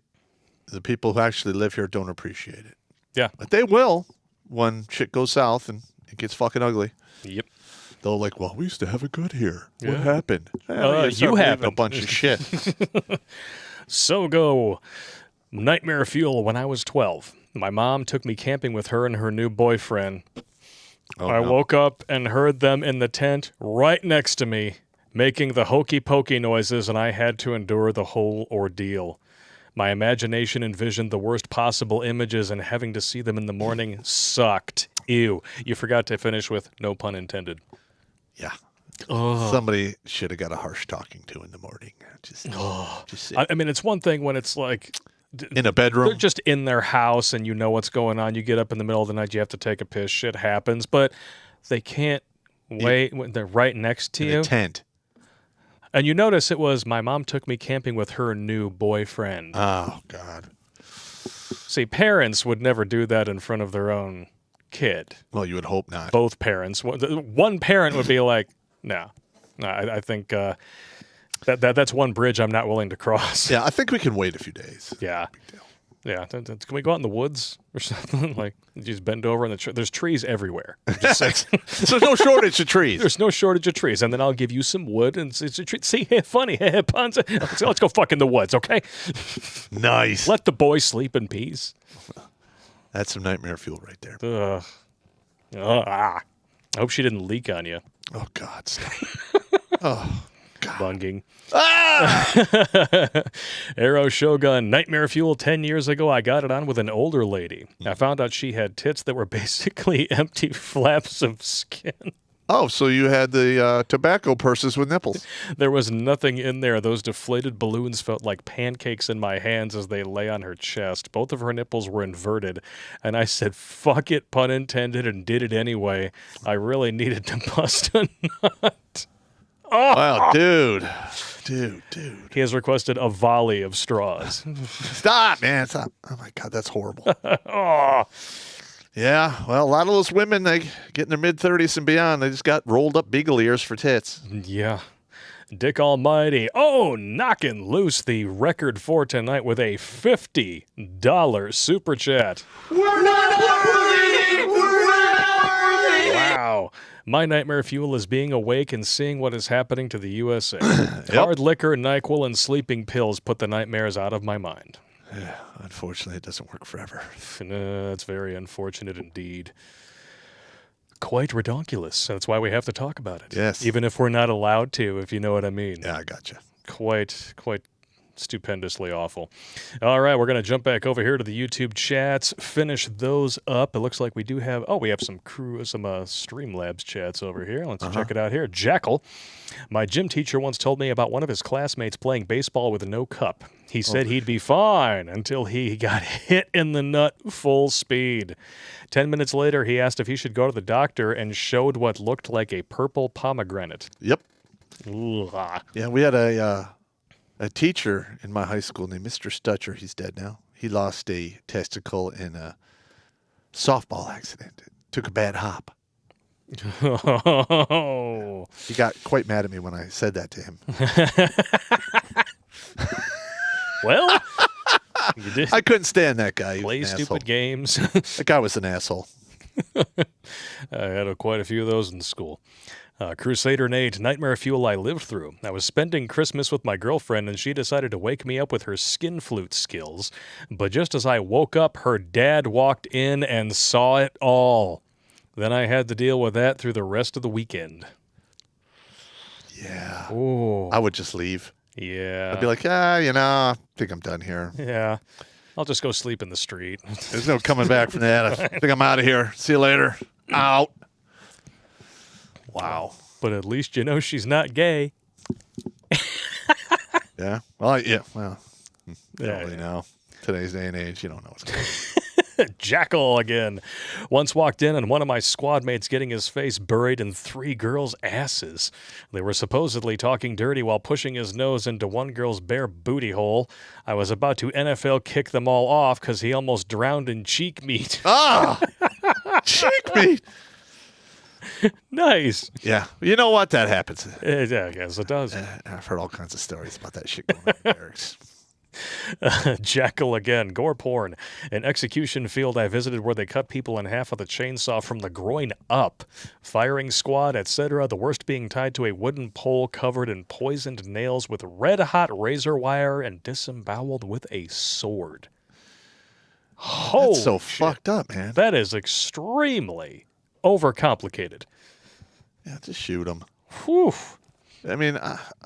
the people who actually live here don't appreciate it. Yeah. But they will when shit goes south and it gets fucking ugly. Yep. They'll like, well, we used to have it good here. Yeah. What happened? You happened. A bunch of shit. So go. Nightmare fuel when I was 12. My mom took me camping with her and her new boyfriend. I woke up and heard them in the tent right next to me making the hokey pokey noises, and I had to endure the whole ordeal. My imagination envisioned the worst possible images, and having to see them in the morning sucked. Ew. You forgot to finish with no pun intended. Yeah. Oh. Somebody should have got a harsh talking to in the morning. Just I mean, it's one thing when it's like in a bedroom. They're just in their house and you know what's going on. You get up in the middle of the night, you have to take a piss. Shit happens, but they can't wait when they're right next to you. A tent. And you notice it was my mom took me camping with her new boyfriend. Oh, God. See, parents would never do that in front of their own kid. Well, you would hope not. Both parents. One parent would be like, no, I think that's one bridge I'm not willing to cross. Yeah, I think we can wait a few days. Yeah. Yeah. Can we go out in the woods or something? Like, just bend over and there's trees everywhere. There's no shortage of trees. There's no shortage of trees. And then I'll give you some wood and it's a tree. See, funny. Puns. Let's go fuck in the woods, okay? Nice. Let the boy sleep in peace. That's some nightmare fuel right there. I hope she didn't leak on you. Oh, God. Stop. Oh, God. Bunging. Ah! Arrow Shogun, nightmare fuel 10 years ago. I got it on with an older lady. I found out she had tits that were basically empty flaps of skin. Oh, so you had the tobacco purses with nipples. There was nothing in there. Those deflated balloons felt like pancakes in my hands as they lay on her chest. Both of her nipples were inverted, and I said, fuck it, pun intended, and did it anyway. I really needed to bust a nut. Oh. Wow, dude. He has requested a volley of straws. Stop, man. Stop. Oh, my God, that's horrible. Oh. Yeah, well, a lot of those women, they get in their mid-30s and beyond, they just got rolled up beagle ears for tits. Yeah. Dick Almighty. Oh, knocking loose the record for tonight with a $50 super chat. We're not worthy! We're not worthy! Wow. My nightmare fuel is being awake and seeing what is happening to the USA. Hard liquor, NyQuil, and sleeping pills put the nightmares out of my mind. Yeah, unfortunately, it doesn't work forever. That's very unfortunate indeed. Quite redonkulous. That's why we have to talk about it. Yes. Even if we're not allowed to, if you know what I mean. Yeah, I gotcha. Quite stupendously awful. All right, we're going to jump back over here to the YouTube chats, finish those up. It looks like we do have, we have some Streamlabs chats over here. Let's check it out here. Jackal. My gym teacher once told me about one of his classmates playing baseball with no cup. He said he'd be fine until he got hit in the nut full speed. 10 minutes later, he asked if he should go to the doctor and showed what looked like a purple pomegranate. Yep. Ugh. Yeah, we had a teacher in my high school named Mr. Stutcher. He's dead now. He lost a testicle in a softball accident. Took a bad hop. Oh. He got quite mad at me when I said that to him. Well, you did I couldn't stand that guy. He play was an stupid asshole. games. That guy was an asshole. I had quite a few of those in school. Crusader Nate, nightmare fuel I lived through. I was spending Christmas with my girlfriend, and she decided to wake me up with her skin flute skills. But just as I woke up, her dad walked in and saw it all. Then I had to deal with that through the rest of the weekend. Yeah. Oh. I would just leave. Yeah. I'd be like, I think I'm done here. Yeah. I'll just go sleep in the street. There's no coming back from that. I think I'm out of here. See you later. Out. Wow. But at least you know she's not gay. Yeah. Well, yeah. Well, Yeah, don't really know. Today's day and age, you don't know what's going on. Jackal again. Once walked in and one of my squad mates getting his face buried in 3 girls' asses. They were supposedly talking dirty while pushing his nose into one girl's bare booty hole. I was about to NFL kick them all off because he almost drowned in cheek meat. Ah! Cheek meat! Nice. Yeah. You know what? That happens. Yeah, yes, it does. I've heard all kinds of stories about that shit going on in barracks. Jackal again. Gore porn. An execution field I visited where they cut people in half with a chainsaw from the groin up. Firing squad, etc. The worst being tied to a wooden pole covered in poisoned nails with red-hot razor wire and disemboweled with a sword. Holy That's so shit. fucked up, man. That is extremely overcomplicated. Yeah, just shoot them. Whew. I mean,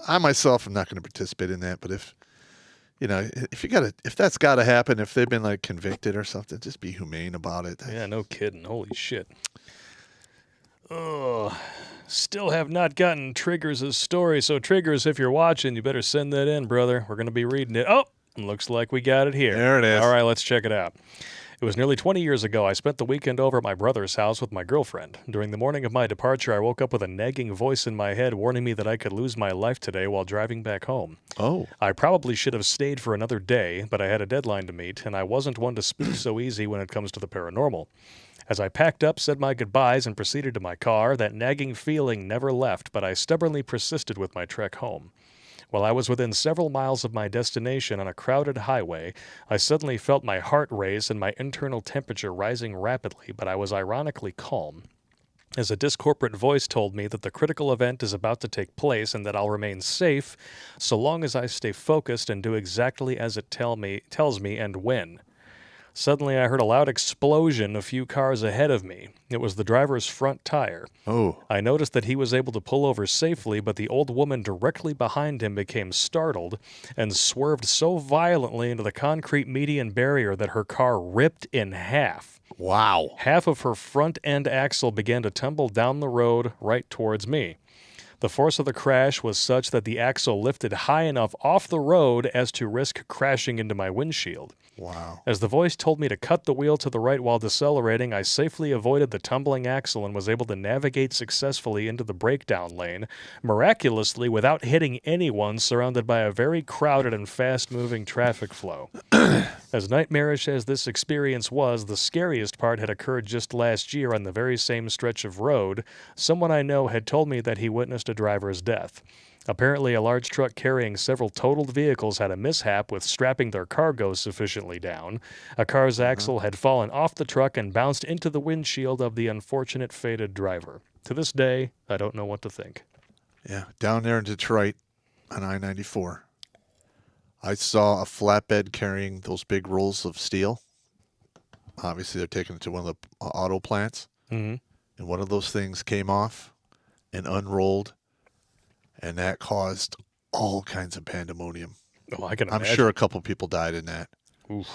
I myself am not going to participate in that, but if that's got to happen, if they've been like convicted or something, just be humane about it. Yeah, no kidding. Holy shit. Ugh. Still have not gotten Triggers' story. So, Triggers, if you're watching, you better send that in, brother. We're going to be reading it. Oh, looks like we got it here. There it is. All right, let's check it out. It was nearly 20 years ago. I spent the weekend over at my brother's house with my girlfriend. During the morning of my departure, I woke up with a nagging voice in my head warning me that I could lose my life today while driving back home. Oh. I probably should have stayed for another day, but I had a deadline to meet, and I wasn't one to speak so easy when it comes to the paranormal. As I packed up, said my goodbyes, and proceeded to my car, that nagging feeling never left, but I stubbornly persisted with my trek home. While I was within several miles of my destination on a crowded highway, I suddenly felt my heart race and my internal temperature rising rapidly, but I was ironically calm. As a discorporate voice told me that the critical event is about to take place and that I'll remain safe so long as I stay focused and do exactly as it tells me and when. Suddenly, I heard a loud explosion a few cars ahead of me. It was the driver's front tire. Oh. I noticed that he was able to pull over safely, but the old woman directly behind him became startled and swerved so violently into the concrete median barrier that her car ripped in half. Wow. Half of her front end axle began to tumble down the road right towards me. The force of the crash was such that the axle lifted high enough off the road as to risk crashing into my windshield. Wow. As the voice told me to cut the wheel to the right while decelerating, I safely avoided the tumbling axle and was able to navigate successfully into the breakdown lane, miraculously without hitting anyone, surrounded by a very crowded and fast-moving traffic flow. As nightmarish as this experience was, the scariest part had occurred just last year on the very same stretch of road. Someone I know had told me that he witnessed a driver's death. Apparently, a large truck carrying several totaled vehicles had a mishap with strapping their cargo sufficiently down. A car's axle had fallen off the truck and bounced into the windshield of the unfortunate fated driver. To this day, I don't know what to think. Yeah. Down there in Detroit on I-94, I saw a flatbed carrying those big rolls of steel. Obviously, they're taking it to one of the auto plants. Mm-hmm. And one of those things came off and unrolled. And that caused all kinds of pandemonium. Oh, I can I'm imagine. sure a couple people died in that. Oof.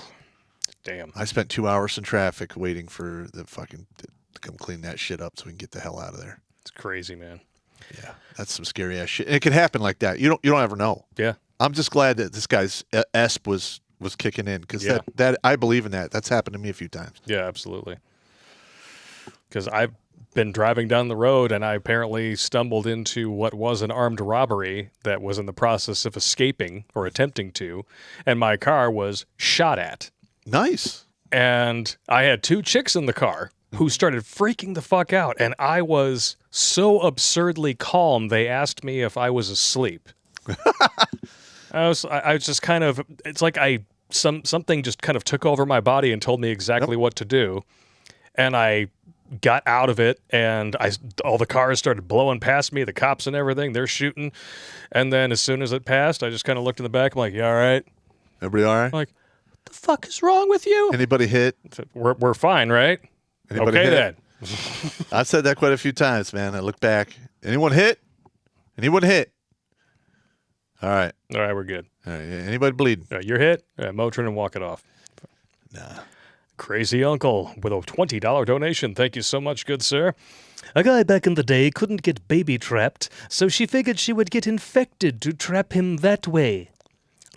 Damn. I spent 2 hours in traffic waiting for the fucking to come clean that shit up so we can get the hell out of there. It's crazy, man. Yeah, that's some scary ass shit. And it can happen like that. You don't ever know. Yeah. I'm just glad that this guy's ESP was kicking in because Yeah. that I believe in that. That's happened to me a few times. Yeah, absolutely. Because I've been driving down the road and I apparently stumbled into what was an armed robbery that was in the process of escaping or attempting to, and my car was shot at. Nice. And I had 2 chicks in the car who started freaking the fuck out, and I was so absurdly calm, they asked me if I was asleep. I was just kind of, it's like something just kind of took over my body and told me exactly what to do. And I got out of it, and all the cars started blowing past me, the cops and everything, they're shooting. And then as soon as it passed, I just kind of looked in the back. I'm like, you all right? Everybody all right? I'm like, the fuck is wrong with you? Anybody hit? We're fine, right? Anybody Okay, hit? then. I've said that quite a few times, man. I look back. Anyone hit? Anyone hit? All right. All right, we're good. All right. Anybody bleeding? All right, you're hit. Motrin and walk it off. Nah. Crazy Uncle with a $20 donation. Thank you so much, good sir. A guy back in the day couldn't get baby trapped, so she figured she would get infected to trap him that way.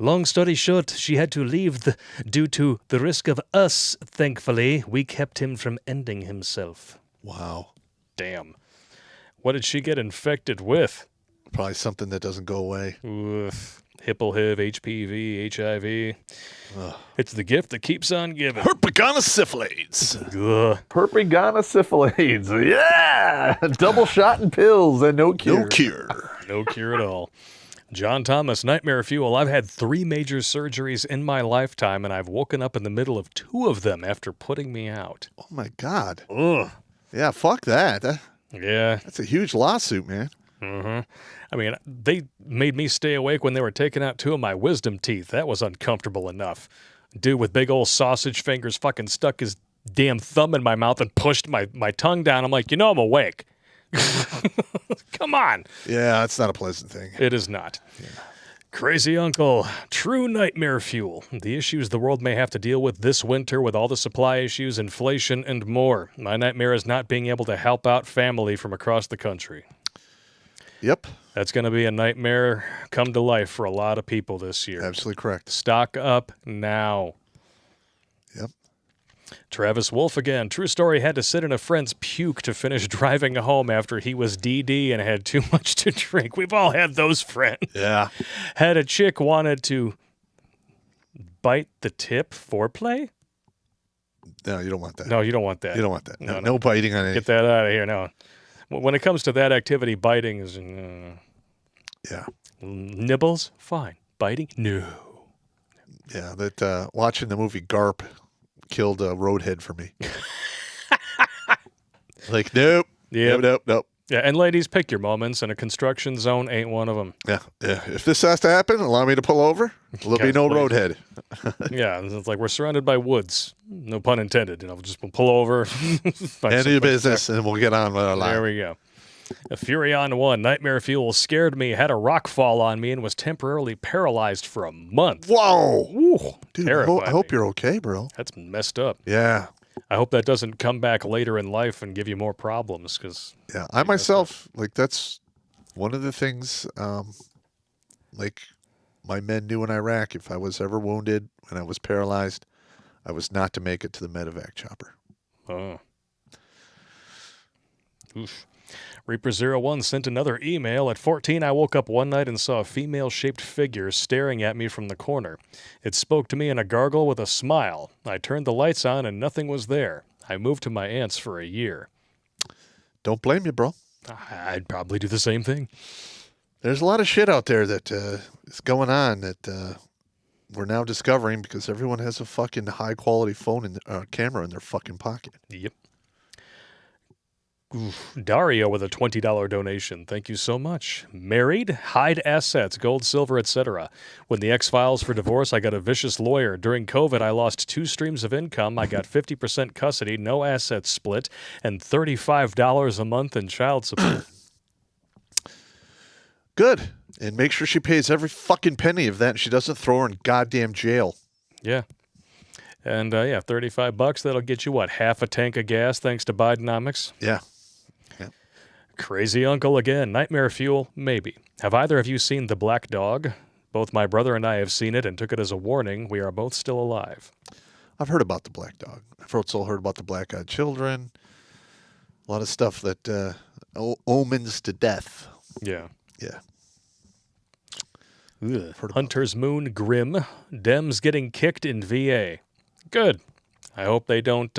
Long story short, she had to leave due to the risk of us. Thankfully, we kept him from ending himself. Wow. Damn. What did she get infected with? Probably something that doesn't go away. Oof. Hipple HIV, HPV, HIV. It's the gift that keeps on giving. Herpetogonosyphilis. Ugh. Herpetogonosyphilis. Yeah. Double shot and pills and no cure. No cure. No cure at all. John Thomas, Nightmare Fuel. I've had 3 major surgeries in my lifetime, and I've woken up in the middle of 2 of them after putting me out. Oh, my God. Ugh. Yeah, fuck that. Yeah. That's a huge lawsuit, man. Mm-hmm. I mean, they made me stay awake when they were taking out 2 of my wisdom teeth. That was uncomfortable enough. Dude with big old sausage fingers fucking stuck his damn thumb in my mouth and pushed my tongue down. I'm like, I'm awake. Come on. Yeah, it's not a pleasant thing. It is not. Yeah. Crazy Uncle, true nightmare fuel. The issues the world may have to deal with this winter with all the supply issues, inflation, and more. My nightmare is not being able to help out family from across the country. Yep. That's going to be a nightmare come to life for a lot of people this year. Absolutely correct. Stock up now. Yep. Travis Wolf again. True story, had to sit in a friend's puke to finish driving home after he was DD and had too much to drink. We've all had those friends. Yeah. Had a chick wanted to bite the tip foreplay? No, you don't want that. No, you don't want that. You don't want that. No. No biting on anything. Get that out of here. No. When it comes to that activity, biting is... Yeah. Nibbles? Fine. Biting? No. Yeah, that watching the movie Garp killed a roadhead for me. Like, nope. Yep. Nope. Yeah, and ladies, pick your moments, and a construction zone ain't one of them. Yeah. If this has to happen, allow me to pull over. There'll be no roadhead. Yeah, it's like we're surrounded by woods. No pun intended. We'll pull over. End your business, and we'll get on with our life. There we go. A Furion 1, Nightmare Fuel scared me, had a rock fall on me, and was temporarily paralyzed for a month. Whoa. Ooh, Dude, terrified I hope me. you're okay, bro. That's messed up. Yeah. I hope that doesn't come back later in life and give you more problems. Cause Yeah, I myself, that's one of the things, like my men knew in Iraq, if I was ever wounded, when I was paralyzed, I was not to make it to the medevac chopper. Oh. Oof. Reaper01 sent another email. At 14, I woke up one night and saw a female-shaped figure staring at me from the corner. It spoke to me in a gargle with a smile. I turned the lights on and nothing was there. I moved to my aunt's for a year. Don't blame you, bro. I'd probably do the same thing. There's a lot of shit out there that is going on that we're now discovering because everyone has a fucking high-quality phone and camera in their fucking pocket. Yep. Oof. Dario with a $20 donation. Thank you so much. Married? Hide assets, gold, silver, etc. When the X-Files for divorce, I got a vicious lawyer. During COVID, I lost 2 streams of income. I got 50% custody, no assets split, and $35 a month in child support. Good. And make sure she pays every fucking penny of that and she doesn't throw her in goddamn jail. Yeah. And, $35, that'll get you, what, half a tank of gas thanks to Bidenomics? Yeah. Crazy Uncle again. Nightmare Fuel? Maybe. Have either of you seen The Black Dog? Both my brother and I have seen it and took it as a warning. We are both still alive. I've heard about The Black Dog. I've also heard about The Black-Eyed Children. A lot of stuff that omens to death. Yeah. Yeah. Ugh. Hunter's Moon Grim. Dems getting kicked in VA. Good. I hope they don't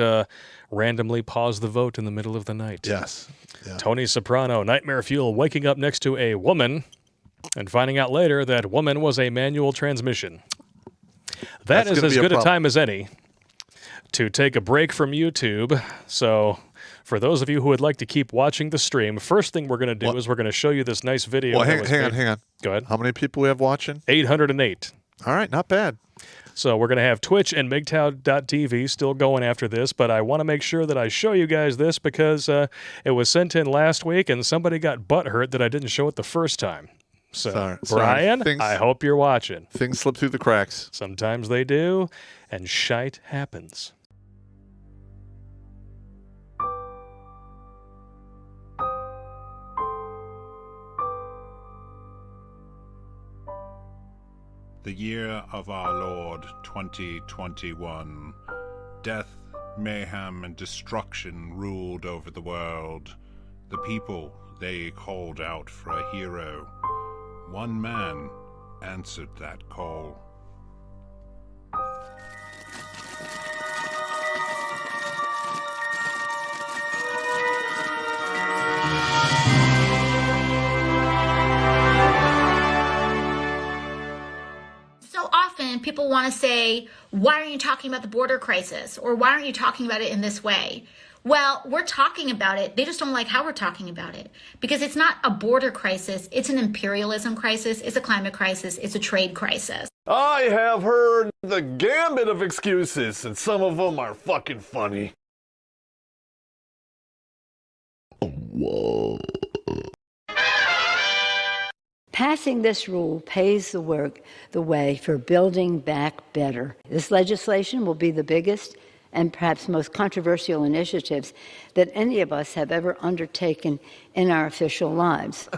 randomly pause the vote in the middle of the night. Yes. Yeah. Tony Soprano, Nightmare Fuel, waking up next to a woman and finding out later that woman was a manual transmission. That is as good a time as any to take a break from YouTube. So for those of you who would like to keep watching the stream, first thing we're going to do is we're going to show you this nice video. Well, hang on. Go ahead. How many people we have watching? 808. All right, not bad. So we're going to have Twitch and MGTOW.tv still going after this, but I want to make sure that I show you guys this because it was sent in last week and somebody got butthurt that I didn't show it the first time. So, Sorry. Brian, I hope you're watching. Things slip through the cracks. Sometimes they do, and shite happens. The year of our Lord 2021. Death, mayhem, and destruction ruled over the world. The people, they called out for a hero. One man answered that call. So often people want to say, why aren't you talking about the border crisis? Or why aren't you talking about it in this way? Well, we're talking about it. They just don't like how we're talking about it. Because it's not a border crisis. It's an imperialism crisis. It's a climate crisis. It's a trade crisis. I have heard the gambit of excuses, and some of them are fucking funny. Whoa. Passing this rule paves the way for building back better. This legislation will be the biggest and perhaps most controversial initiatives that any of us have ever undertaken in our official lives.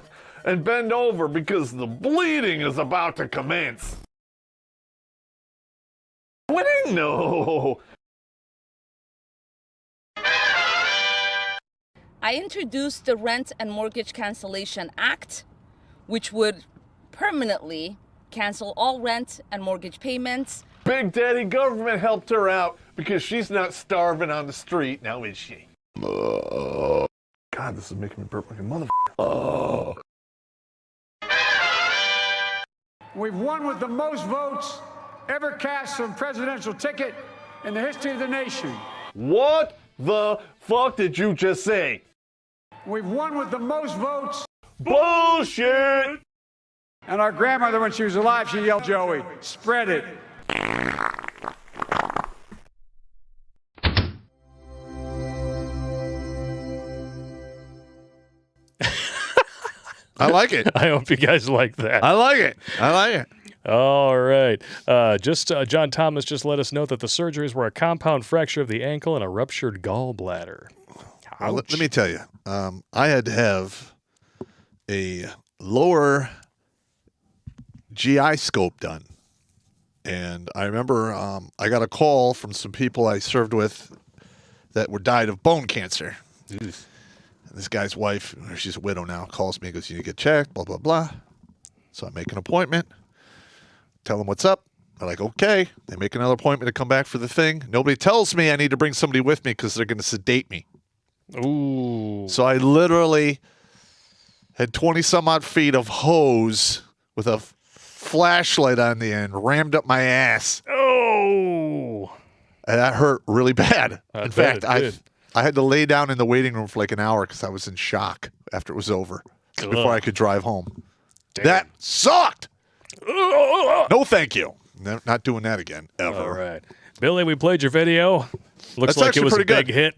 And bend over because the bleeding is about to commence. Winning? No. I introduced the Rent and Mortgage Cancellation Act, which would permanently cancel all rent and mortgage payments. Big Daddy government helped her out because she's not starving on the street, now is she? God, this is making me burp like a motherfucker. We've won with the most votes ever cast on a presidential ticket in the history of the nation. What the fuck did you just say? We've won with the most votes. Bullshit! And our grandmother, when she was alive, she yelled, Joey, spread it. I like it. I hope you guys like that. I like it. I like it. All right. John Thomas just let us know that the surgeries were a compound fracture of the ankle and a ruptured gallbladder. Well, let me tell you, I had to have a lower GI scope done. And I remember I got a call from some people I served with that were died of bone cancer. And this guy's wife, she's a widow now, calls me and goes, you need to get checked, blah, blah, blah. So I make an appointment, tell them what's up. They're like, okay. They make another appointment to come back for the thing. Nobody tells me I need to bring somebody with me because they're going to sedate me. Ooh. So I literally had 20-some-odd feet of hose with a flashlight on the end rammed up my ass. Oh. And that hurt really bad. I In bet fact, it did. I had to lay down in the waiting room for like an hour because I was in shock after it was over before I could drive home. Damn. That sucked. No, thank you. No, not doing that again, ever. All right. Billy, we played your video. Looks That's like it actually was a pretty big hit.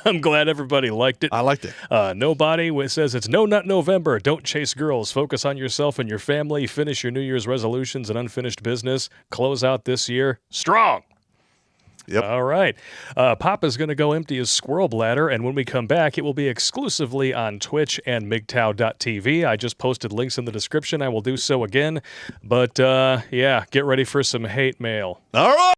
I'm glad everybody liked it. I liked it. Nobody says it's No Nut November. Don't chase girls. Focus on yourself and your family. Finish your New Year's resolutions and unfinished business. Close out this year strong. Yep. All right. Popp is going to go empty his squirrel bladder, and when we come back, it will be exclusively on Twitch and MGTOW.tv. I just posted links in the description. I will do so again. But, yeah, get ready for some hate mail. All right.